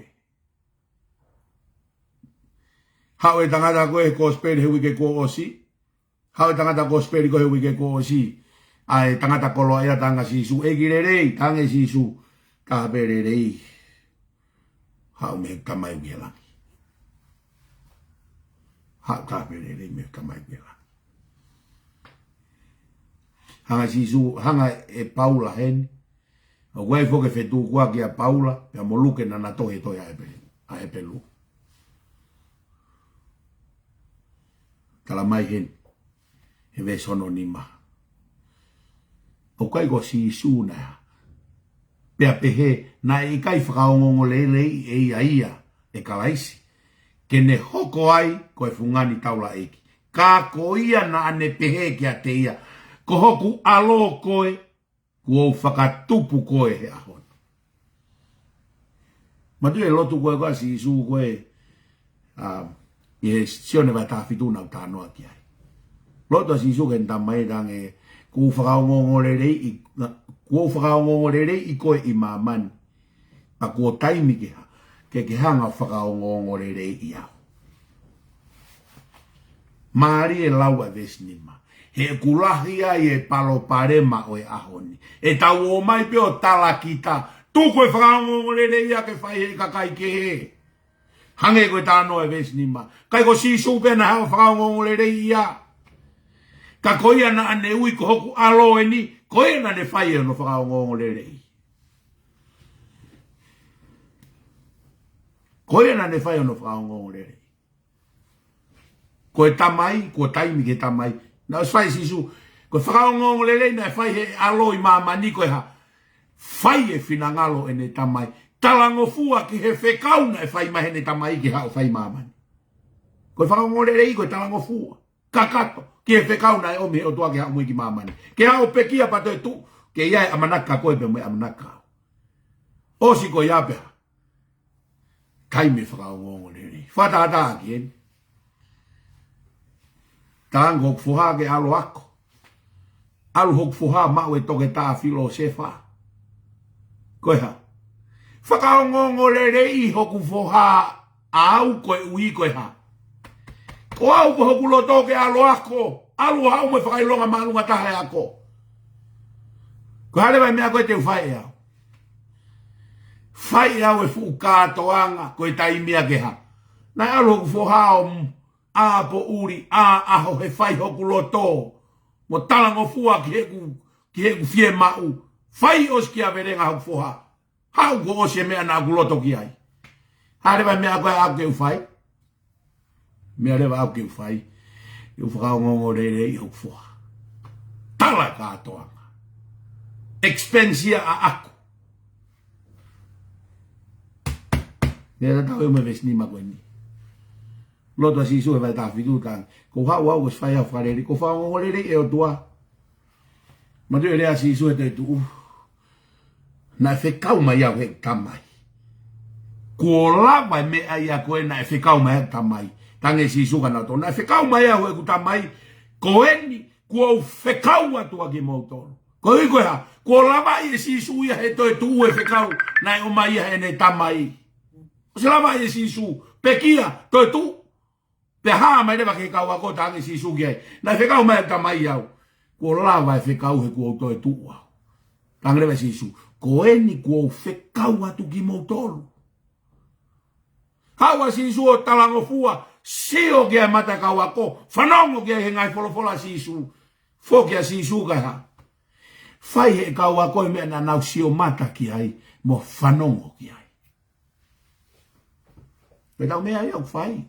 Hau e tangata koe ko speri he wike ko osi. Hau e tangata ko speri ko he wike ko osi. Ai tangata kolo ea tanga sisu. E girerei tange sisu. Ka bererei. Hau me kamai mielangi. Hau ka bererei me kamai mielangi. Hanga sisu. Hanga e Paula hen. O wai foke fetu kua ki a Paula. Pea moluke na natohe toi a epelu. Kala mai hen. He ve sono nima. O kai ko si suna. Pea pehe na i kai whakaongongo lelei e ia. E kalaisi. Ke ne hoko ai ko e fungani taula eiki. Ka ko ia na ane pehe ki a te ia. Ko hoku alo koe. Kua whakatupu koe he ahon. Matu e lotu koe koe si isu koe. I he sione vai tawhituna u tānoa ki ai. Lotu si isu ken tamai range. Kua whakaongongo rerei i koe i mamani. Pa kua taimi ke ha. Ke hanga whakaongongo rerei i au. Maari e lau e vesnima. He kulahi ai e palo parema o e ahoni. E tau o mai pe o tala kita. Tuko e whakaongongo rerei a ke whai he kakai ke he. Hange koe tāno e vesnima. Kai ko sisu pena hao whakaongongo rerei ia. Ka koia na ane ui ko hoku alo e ni. Koia na ne whai e no whakaongongo rerei. Koia na ne whai e no whakaongongo rerei. Koe tamai, ko taimi ke tamai. Na os fai sisu. Koe whakaongongo rerei na whai he alo I mamani koe ha. Whai e whinangalo e ne tamai. Talango fua ki he whekauna e whai mahe ne tamai ki hao whai mamani. Koe whakaongongo rerei koe talango fua. Kakato. Ki he whekauna e omi he o tua ki hao mui ki mamani. Ke hao pekia pato e tu. Ke iai amanaka koe pe mui amanaka. Osi koe iapea. Kaime whakaongongo rerei. Whataata ki eni. Tango hok fuha ke alo ako. Alu hok fuha mau e toke taa filo sefa. Koe ha. Whakaongongo rerei hoku fuha au koe ui koe ha. O au ko hoku lo toke alo ako. Alu hau me whakailonga maalunga tahe ako. Ko hale vai mea koe te uwhai au. Whai au e fu kātoanga koe taimia ke ha. Nai alu hoku fuha o a po uri a aho he whai hoku loto. Mo talango fua ki heku fie mau. Whai os ki a verenga hoku fuha. Hau ko o se mea na aku loto ki ai. Hare vai mea koe au ke uwhai. Mea rewa au ke uwhai. I whakaongongo rerei hoku fuha. Tala kātoanga. Expensia a aku. Mea tau me vesni ma koe ni. Loto si su e vai tawhitu tang. Ko hau au es whai au whareri. Ko whaongongo rerei e o tua. Matu e rea si su e te tu. Na e whekau mai au he tamai. Kua lawa me ai a koe na e whekau mai au tamai. Tange si suka na tō. Na e whekau mai au e ku tamai. Ko eni, kua u whekau atua ki mautoro. Ko i koe ha, kua lawa i e si su ia he toi tu e whekau. Na e o mai ia he nei tamai. O se lawa i e si su. Pekia, toi tu. Pe haa mai rewa ke kau a ko tange si su ki ai. Na e whekau mai au tamai au. Kua lawa e whekau he kua toi tu au. Tange rewa si su. Ko eni kua u whekau atu ki mautoro. Hawa si su o talango fua. Sio kia mata kau ako. Whanongo kia he ngai wholofola si su. Fo kia si su kai ha. Whai he kau ako i mea na nau sio mata ki ai. Mo whanongo ki ai. Me tau mea iau whai.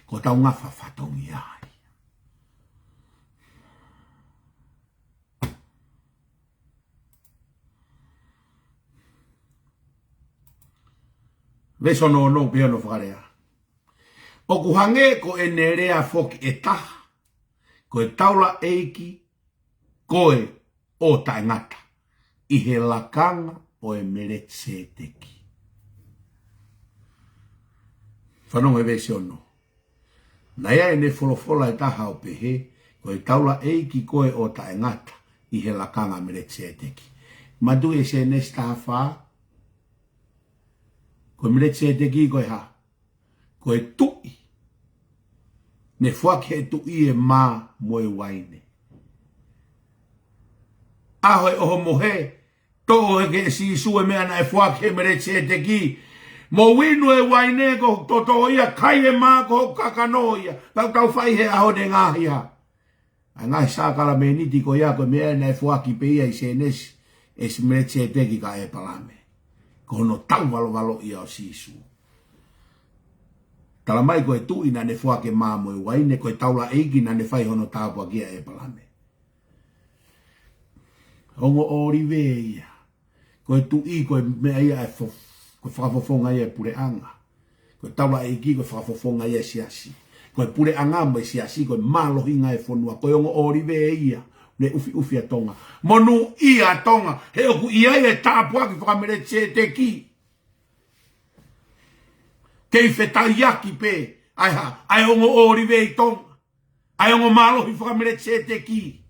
Ko tau ngafa whatongi ai. Veso no no pia no whakarea. O kuhange ko e nerea foki e taha. Ko e taula eiki. Ko e o taingata. I he lakanga o e mere se teki. Whanong e veso no. Na ia e ne wholofola e taha o pehe. Ko e taula eiki ko e o taingata. I he lakanga mere se teki. Madu e se nesta hawha. Ko mire tse te ki koe ha. Ko e tui. Ne whake e tui e mā moe waine. Aho e oho mohe. Toho e ke si su e mea na e whake mire tse te ki. Mo winu e waine ko toto ia kai e mā ko kakano ia. Tau tau whai he aho de ngahi ha. A ngai sākala me niti ko ia ko mea na e whake pe ia i se nes. E si mire tse te ki ka e palame. Kono tau walo ia o sisu. Tala mai koe tu ina ne whake māmo e waine koe taula eiki na ne whai hono tāpua kia e palame. Hongo ori ia. Koe tu i koe mea ia e koe whakafofonga ia e pure anga. Koe taula eiki koe whakafofonga ia e siasi. Koe pure anga mo e siasi koe mālohinga e whonua. Koe hongo ori ia. Ne ufi a tonga. Monu i a tonga. He oku ia e tāpua ki whakamere tse te ki. Kei whetaiaki pe. Ai ha. Ai ongo oriwe i tonga. Ai ongo malohi whakamere tse te ki.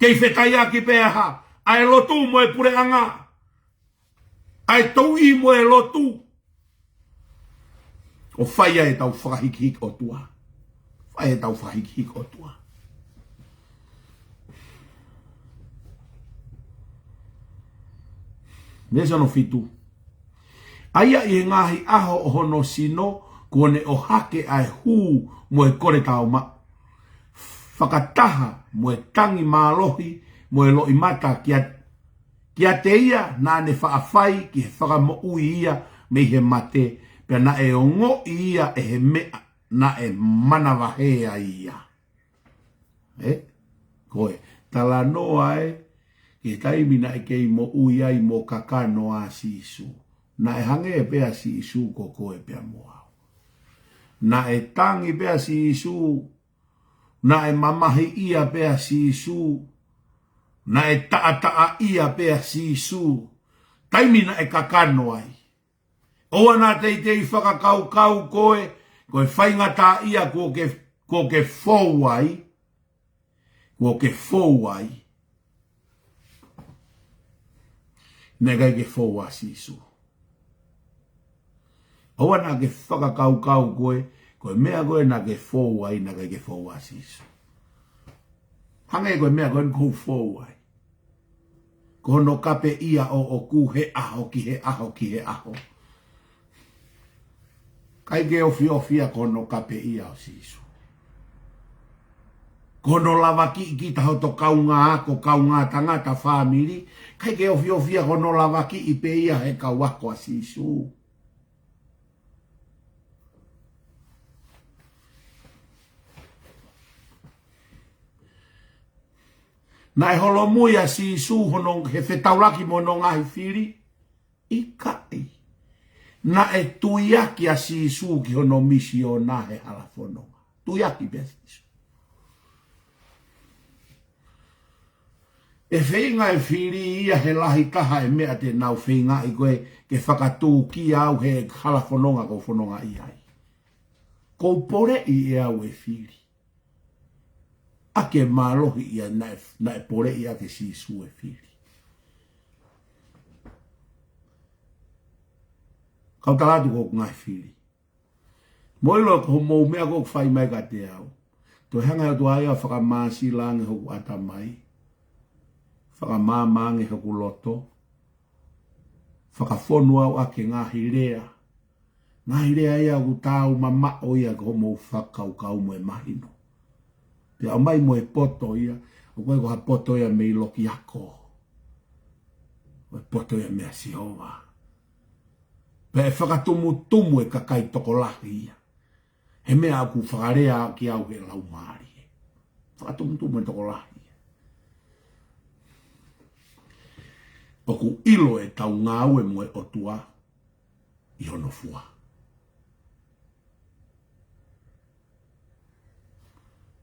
Kei whetaiaki pe ha. Ai lotu mo e pure anga. Ai toui mo e lotu. O whaia e tau whakahikik o tua. Whaia e tau whakahikik o tua. Nesa no fitu. Aia i ngahi aho o hono sino kone o hake ai hu mo e kore tau ma. Whakataha mo e tangi mālohi mo e loi mata kia te ia nā ne whaafai ki he whakamo ui ia me he mate pia na e ongo ia e he mea na e manawahea ia. Koe, tala noa ke taimina e kei mo ui ai mo kakano a sisu. Na e hange e pea sisu ko koe pea moa. Na e tangi pea sisu. Na e mamahi ia pea sisu. Na e taa ia pea sisu. Taimina e kakano ai. Oa na te whakakau kau koe. Koe whaingata ia ko ke fou ai. Ko ke fou ai. Nega ke fōua sisu. Owa na ke whakakau koe, koe mea koe na ke fōua i na ke fōua sisu. Hange koe mea koe kou fōua i. Kono kape ia o ku he aho ki he aho ki he aho. Kai ke ofia kono kape ia o sisu. Kono lava ki taho to kaunga ako, kaunga tangata family. Kai ke ofia kono lava ki i pe ia he kauako a sisu. Na e holo mui a sisu hono he whetauraki mo no ngahi whiri. I kai. Na e tuiaki a sisu ki hono misi o nahe ala whanonga. Tuiaki bea sisu. E whenga e whiri ia he lahi taha e mea te nau whenga i koe ke whakatū ki au he hala whanonga ko whanonga i ai. Ko pore i e au e whiri. Ake mālohi ia na e pore i ake sisu e whiri. Kau talatu ko ngai whiri. Moilo ko mou mea ko whai mai ka te au. To hanga tu ai a whakamāsi lange hoku ata mai. Whakamāmange hoku loto. Whakawhonu au ake ngahi rea. Ngahi rea ia ku tāu mama o ia ko mou whakau kau mo e mahino. Pea o mai mo e poto ia. O koe ko ha poto ia me iloki ako. O e poto ia mea sihoa. Pea e whakatumu e kakai toko lahi ia. He mea aku whakarea ki au he lau maari. Whakatumu e toko lahi. Oku ilo e tau ngāu e moe otua i hono fua.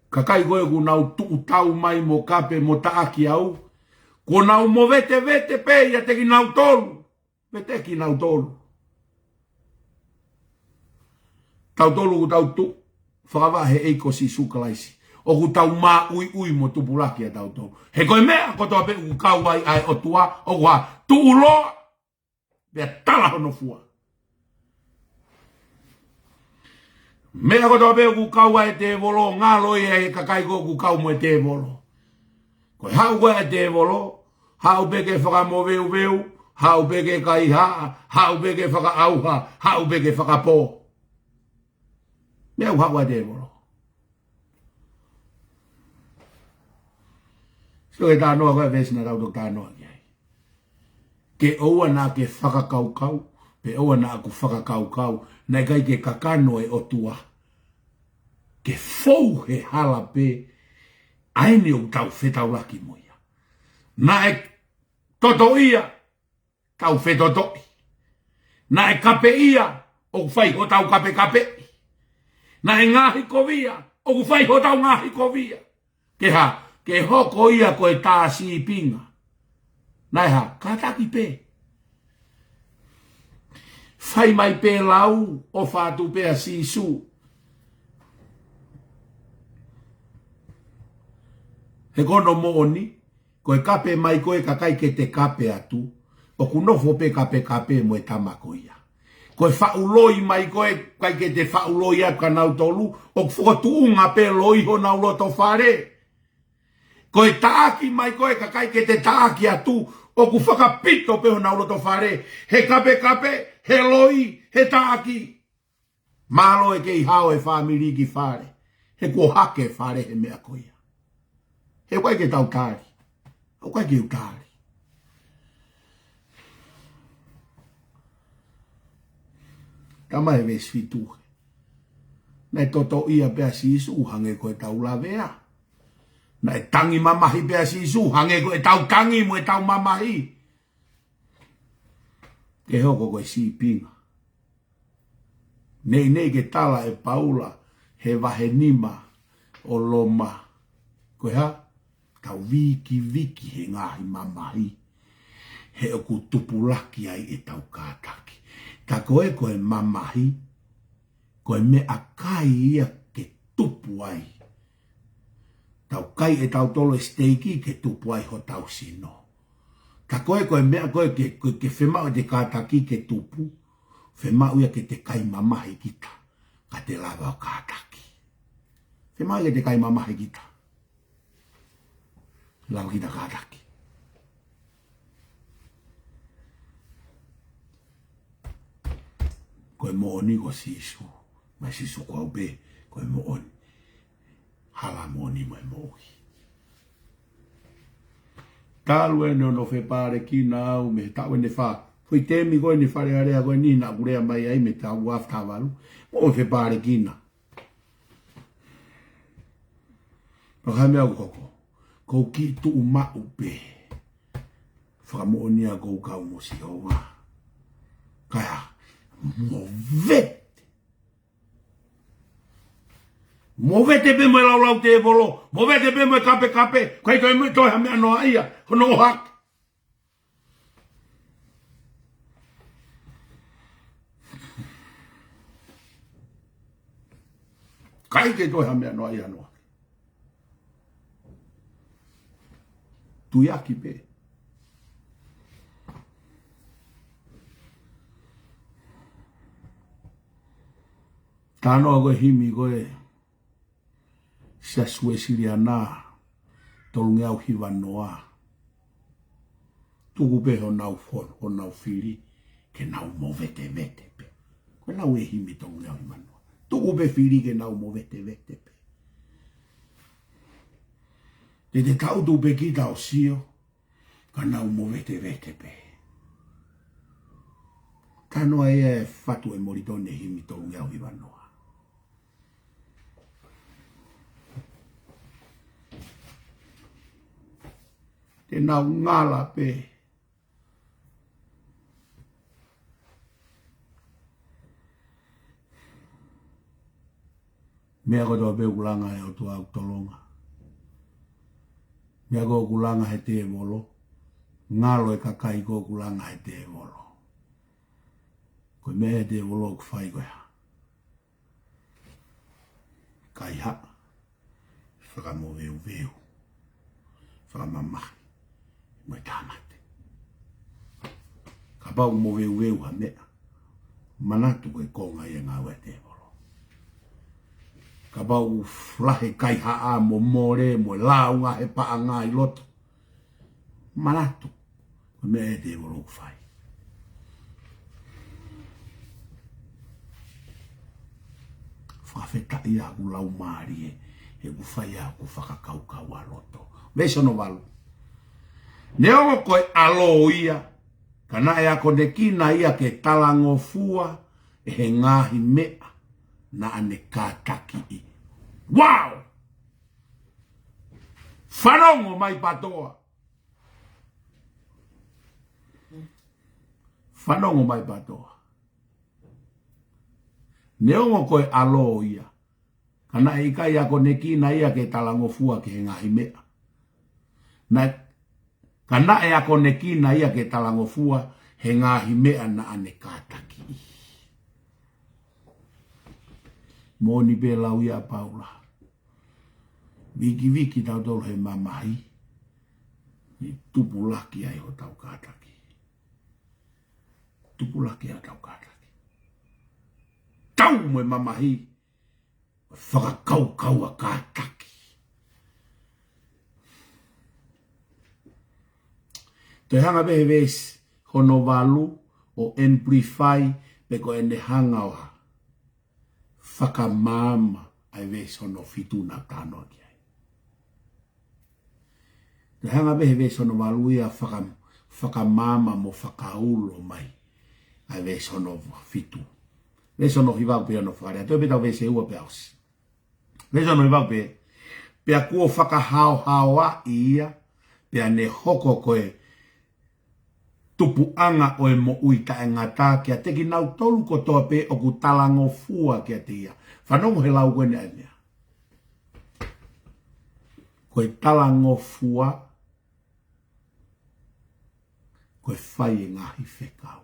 Kakai koe ku nau tuu tau mai mo kape mo taaki au. Ko nau mo vete pe ia te ki nau tolu. Vete ki nau tolu. Tau tolu ku tau tu. Whakawahe eiko si sukalaisi. O ku tau mā ui mo tupulaki a tau tolu. He koe mea kotoa pe ku kauai ai otua. O ku ha tu uloa. Bea tala hono fua. Mea kotoa pe ku kauai te volo. Ngā loi e kakai ko ku kau mo e te volo. Koe hau koe e te volo. Hau peke whakamo veu. Hau peke kai haa. Hau peke whaka auha. Hau peke whakapō. Mea hau e te volo. So e tānoa koe vesina rautok tānoa ki ai. Ke oua nā ke whakakaukau, pe oua nā ku whakakaukau, nei kai ke kakano e otua. Ke fou he hala pe, aene o tau whetau laki moia. Nā e toto ia, tau whetotoi. Nā e kape ia, o whai ho tau kape. Nā e ngāhi kovia, o whai ho tau ngāhi kovia. Ke ha, ke hoko ia koe tā si pinga. Nai ha, kātaki pē. Whai mai pē lau, o whātu pē a si su. He kono mooni, koe kape mai koe kakai ke te kape atu, o kunofo pē kape mo e tamako ia. Koe whauloi mai koe, kai ke te whauloi atu ka nau tolu, o whotu unga pē loi ho nau loto whare. Koe taaki mai koe kakai ke te taaki atu, o ku whakapito pe ho nau loto whare. He kape, he loi, he taaki. Malo e kei hao e whamiri ki whare. He ko hake whare he mea koia. He koe ke tau tāri. O koe ke utari. Tama e ves fituhe. Nei toto ia pea si isu hange koe tau la vea. Na e tangi mamahi pea sisu, hange ko e tau tangi mo e tau mamahi. Ke hoko koe si pinga. Nei ke tala e paula, he vahe nima o loma. Koe ha, tau viki he ngahi mamahi. He oku tupulaki ai e tau kātaki. Ta koe mamahi, koe me akai ia ke tupu ai. Tau kai e tau tolo steiki ke tupu ai ho tau sino. Ka koe mea koe ke whemau te kātaki ke tupu, whemau ia ke te kai mamahi kita, ka te lawa o kātaki. Whemau ia te kai mamahi kita, lawa kita kātaki. Koe mooni ko sisu, mai sisu kua upe, koe mooni. Hala moni mai mohi. Talu e no fe pare ki na au me tau ne fa. Fui temi koe ni whare area koe ni na kurea mai ai me tau afta walu. Mo fe pare ki na. Paka mea koko. Kou ki tu uma upe. Whakamonia kou kau mo si hoa. Kaya mo vet. Movete pe mo lau te volo. Movete pe mo kape. Kai toi mo toi hame ano ia. Hono hak. Kai ke toi hame ano ia no. Tuiaki pe. Tano go himi go e. Sa suesiriana. Tolunga au hiva noa. Tuku pe ho nau fon, ho nau fili. Ke nau mo vete pe. Ko nau e himi tolunga au hiva noa. Tuku pe fili ke nau mo vete pe. Te tau tu pe ki tau sio. Ka nau mo vete pe. Tano e fatu e moritone himi tolunga au hiva noa. Te nau ngala pe. Mea ko toa pe kulanga e o tua au tolonga. Mea ko kulanga he te volo. Ngalo e kakai ko kulanga he te volo. Ko mea he te volo ku whai koe ha. Kai ha. Whakamo veu. Whakamamahi. Moi tāmate. Ka pau mo veu ha mea. Manatu koe konga i ngā ue te volo. Ka pau flahe kai haa mo more mo launga he paa ngā i loto. Manatu. Koe mea e te volo ku whai. Whawheta i a ku lau maari e. He ku whai a ku whakakaukau a loto. Veso no walu. Neo koe alo ia. Kana e ako ne kina ia ke talango fua. E he ngahi mea. Na ane kātaki i. Wow! Whanongo mai patoa. Whanongo mai patoa. Neongo koe alo ia. Kana e kai ako ne kina ia ke talango fua ke he ngahi mea. Na kana e ako ne kina ia ke talango fua he ngahi mea na ane kātaki i. Moni pe lau ia paula. Viki tau tolu he mamahi. Ni tupu laki ai ho tau kātaki. Tupu laki ai tau kātaki. Tau mo e mamahi. Whakakau a kātaki. Te hanga behe ves hono walu o amplify pe ko ene hanga oha. Whakamama ai ves hono fituna tāno ki ai. Te hanga behe ves hono walu ia whakamama mo whakaulo mai. Ai ves hono fitu. Ves hono hivau pe ano whakarea. Toi petau ves e ua pe ausi. Ves hono hivau pe. Pe a kuo whakahao a ia. Pe a ne hoko koe. Tupu anga o e mo uita e ngata kia teki nau tolu ko toa pe o ku talango fua kia te ia. Whanongo he lau koe nea mea. Koe talango fua. Koe whai e ngahi whekau.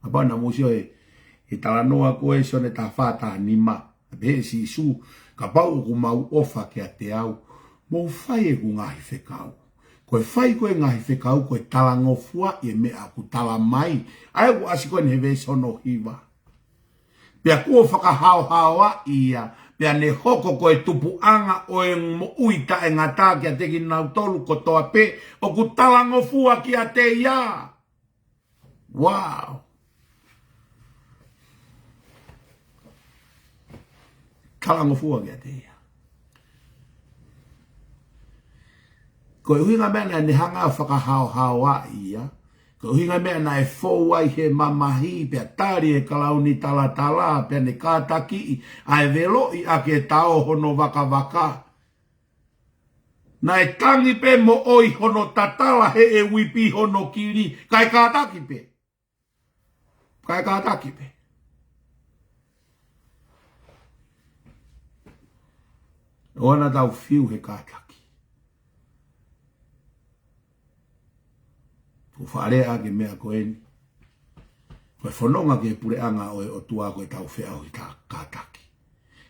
Apana musio e talanoa koe sone ta whata nima. Be si su ka pau ku mau ofa kia te au. Mo whai e ku ngahi whekau. Koe whai koe ngahi whekau, koe talango fua e mea ku tala mai. Ai ku asi koe nehe sono hiva. Pea kua whakahao a ia. Pea ne hoko koe tupu anga o e mo uita e ngata kia teki nau tolu ko toa pe. O ku talango fua kia te ia. Wow. Talango fua kia te ia. Ko uhinga mea na ne hanga whakahao a ia. Ko uhinga mea na e fōwai he mamahi pia tari e kalauni tala pia ne kātaki a e velo i ake tao hono waka. Na e tangi pe mo oi hono tatala he e wipi hono kiri. Kai kātaki pe. Kai kātaki pe. O ana tau fiu he kātaki. Ko wharea ke mea koeni. Koe whanonga ke pureanga o tua koe tau whiau hi kātaki.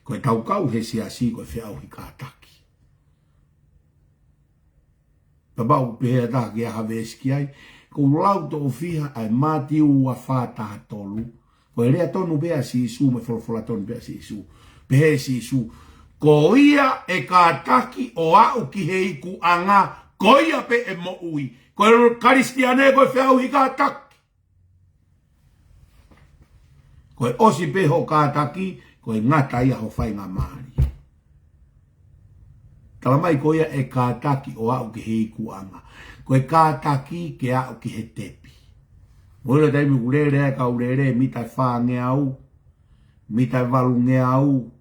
Koe tau kau he siasi koe whiau hi kātaki. Pabau pehea tā ke aha veski ai. Ko lau to ofia ai mati ua whātaha tolu. Koe rea tonu bea si isu, me wholofola tonu bea si isu. Pehe si isu. Ko ia e kātaki o au ki he iku anga. Ko ia pe e mo ui. Koe karistiane koe whiau hi kātaki. Koe osi peho kātaki, koe ngata ia ho whai ngā maari. Talamai koe ia e kātaki o au ki he iku anga. Koe kātaki ke au ki he tepi. Moira taimi kurere ka urere mitai whange au. Mitai walunge au.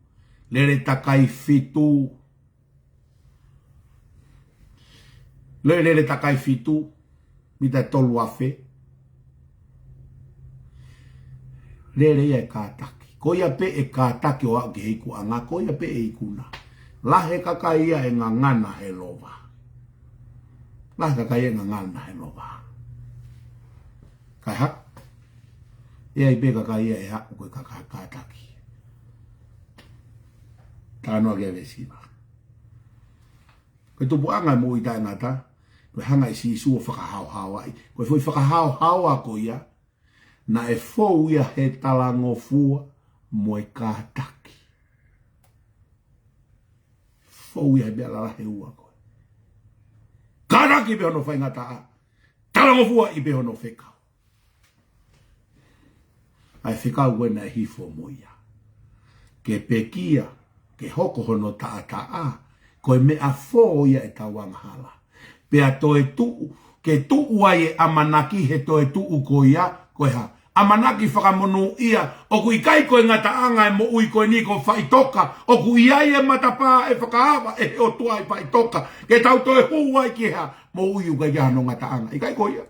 Lere takai fitu. Lere takai fitu. Mitai tolu afe. Lere ia e kātaki. Ko ia pe e kātaki o au ki he iku anga. Ko ia pe e ikuna. Lahe kakai ia e ngangana he lova. Lahe kakai ia e ngangana he lova. Kai ha? Ia i pe kakai ia e haku koe kakai kātaki. Tānoa kia vesiva. Koe tupu anga mo i tae ngata. Koe hanga i si isu o whakahau hawa i. Koe fui whakahau hawa ko ia. Na e fou ia he talango fua mo e kātaki. Fou ia he bea lala he ua koe. Kātaki i behono whai ngata a. Talango fua i behono whekau. Ai whekau koe na e hifo mo ia. Ke pekia, ke hoko hono taata a. Koe mea fo ia e tawanghala. Pea toe tuu, ke tuu ai e amanaki he toe tuu ko ia, koe ha. Amanaki whakamonu ia, oku i kai koe ngata anga e mo ui koe ni ko whaitoka, oku i ai e matapā e whakahawa e o tua i whaitoka, ke tau toe huai ki ha, mo ui uka ia no ngata anga, i kai koe ia.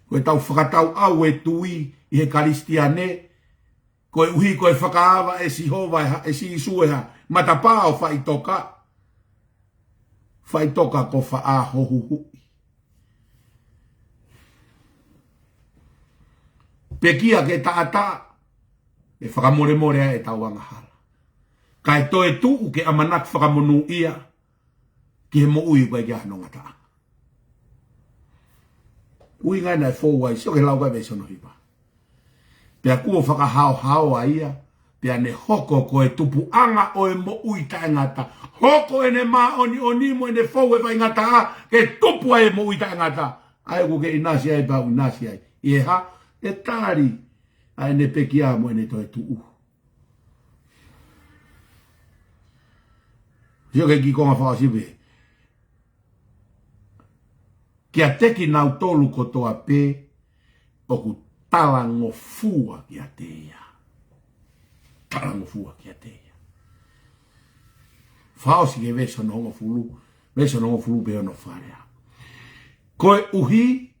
Koe tau whakatau au e tui i he karistiane, koe uhi koe whakahawa e si hova e si isueha, matapā o whaitoka, whaitoka ko wha hohuhui. Pekia ke taata, e whakamore e tauanga hala. Kai toe tuu ke amanak whakamonu ia, ki he mo ui koe kia no ngata. Ui ngai nai fōwai, sio ke lau kai vesono hipa. Pea kuo whakahao ia, pea ne hoko koe tupu anga o e mo ui tae ngata. Hoko e ne maa oni mo e ne fōwe vai ngata a, ke tupu ai e mo ui tae ngata. Ai ku ke inasi ai pau inasi ai. Ie ha, e tari ai ne pekia mo ne toe tuu. Sio ke ki konga whaasiwe. Kia teki nau tolu kotoa pe, oku talango fua kia teia. Talango fua kia teia. Whaosi ke veso nongo fulu pe ono wharea. Koe uhi,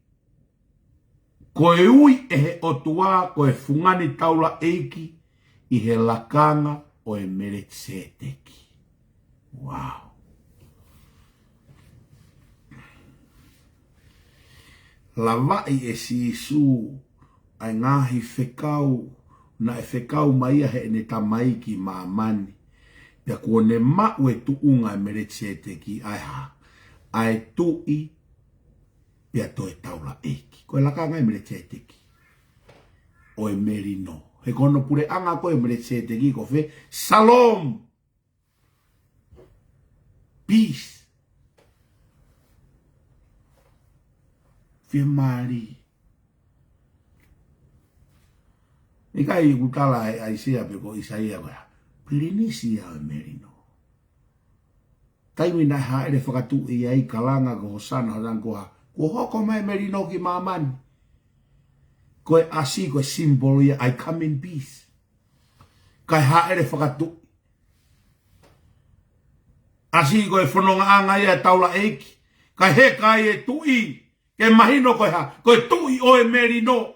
koe ui e he otua koe fungani taula eiki i he lakanga o e mere tseteki. Wow. La vai e si isu ai ngahi whekau na e whekau maia he ne tamaiki maamani. Pea kua ne mau e tuunga e mere tseteki ai ha. Ai tui pea toe taula eiki. Koe lakanga e mere tseteki. O e merino. He kono pure anga koe mere tseteki ko fe. Salom. Peace. Fia mari. Ika i kutala a Isaiah peko Isaiah koea. Pirinisia o merino. Taimi na haere whakatu i ai kalanga ko hosana horan koha. Ko hoko mai merino ki mamani. Koe asi koe symbol ia I come in peace. Kai haere whakatu. Asi koe whanonga anga ia taula eiki. Kai he kai e tui. Ke mahino koe ha. Koe tui o e merino.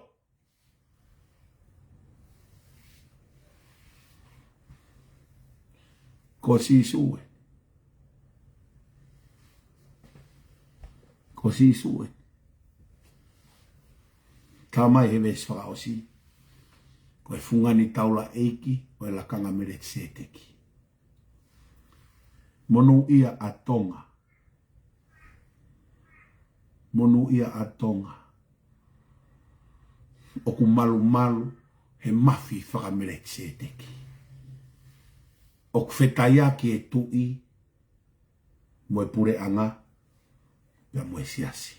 Così sue. Così sue. Tamai he ves whakaosi. Koe fungani taula eiki, o e lakanga mere tseteki. Monu ia a tonga. Monu ia a tonga. O ku malu malu, he mafi whakamere tseteki. O ku whetaiaki e tui, mo e pure anga, pia mo e siasi.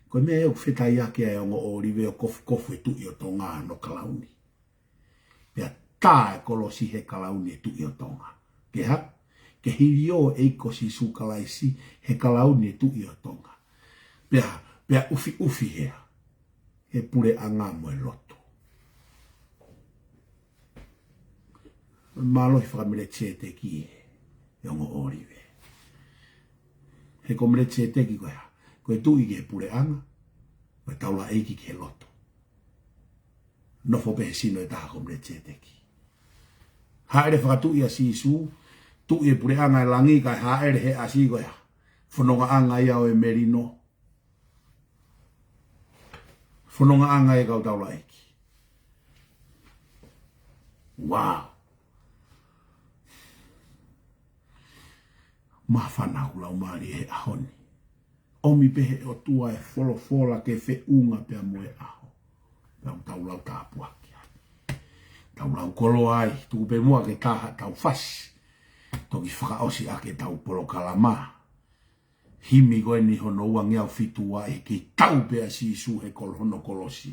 Koe mea e o ku whetaiaki e ongo o rive o kofu kofu e tui o tonga no kalauni. Pia tā e kolosi he kalauni e tui o tonga. Ke ha? Ke hiri o e kosi su kalaisi he kalauni e tui o tonga. Pia ufi ufi hea. He pure anga mo e loto. Malo i whakamere tete ki e ongo oriwe. He komere tete ki koe ha. Koe tui ki he pure anga. Koe taula eiki ki he loto. Nofo pehe sino e taha komere tete ki. Haere whakatui a sisu. Tui e pure anga e langi kai haere he asi koe ha. Whanonga anga ia o e merino. Whanonga anga e kau taula eiki. Wow. Mawhana ula umari e ahoni. Omi pehe o tua e wholofola ke whe unga pia moe aho. Pia taulau tāpuaki. Taulau kolo ai, tuku pe mua ke taha tau fasi. Toki whakaosi ake tau polo kalama. Himi koe ni hono ua ngiau fitua e ki tau pia si su he kol hono kolosi.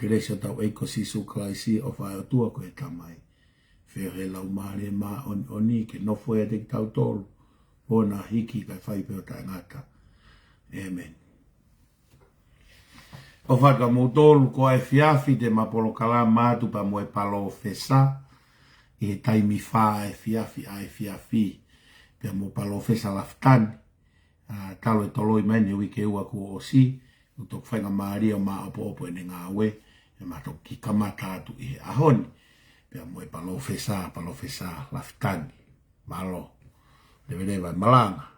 Keresia tau eiko sisu klaisi o whae o tua koe tamai. Where lau maare maa oni ke nofo e te tau tolu. Pona hiki kai whai peo ta ngata. Amen. O whaka mō tolu ko e fiafi te mapolo kala mātu pa mo e palo fesa. E taimi wha e fiafi a e fiafi. Pea mo palo fesa laftani. Talo e toloi meni wike ua ku o si. Utok whainga maari o maa opo e ne ngā we. E mato ki kamata atu i ahoni. Pea mo e palo fesa laftani. Malo. Lewe malanga.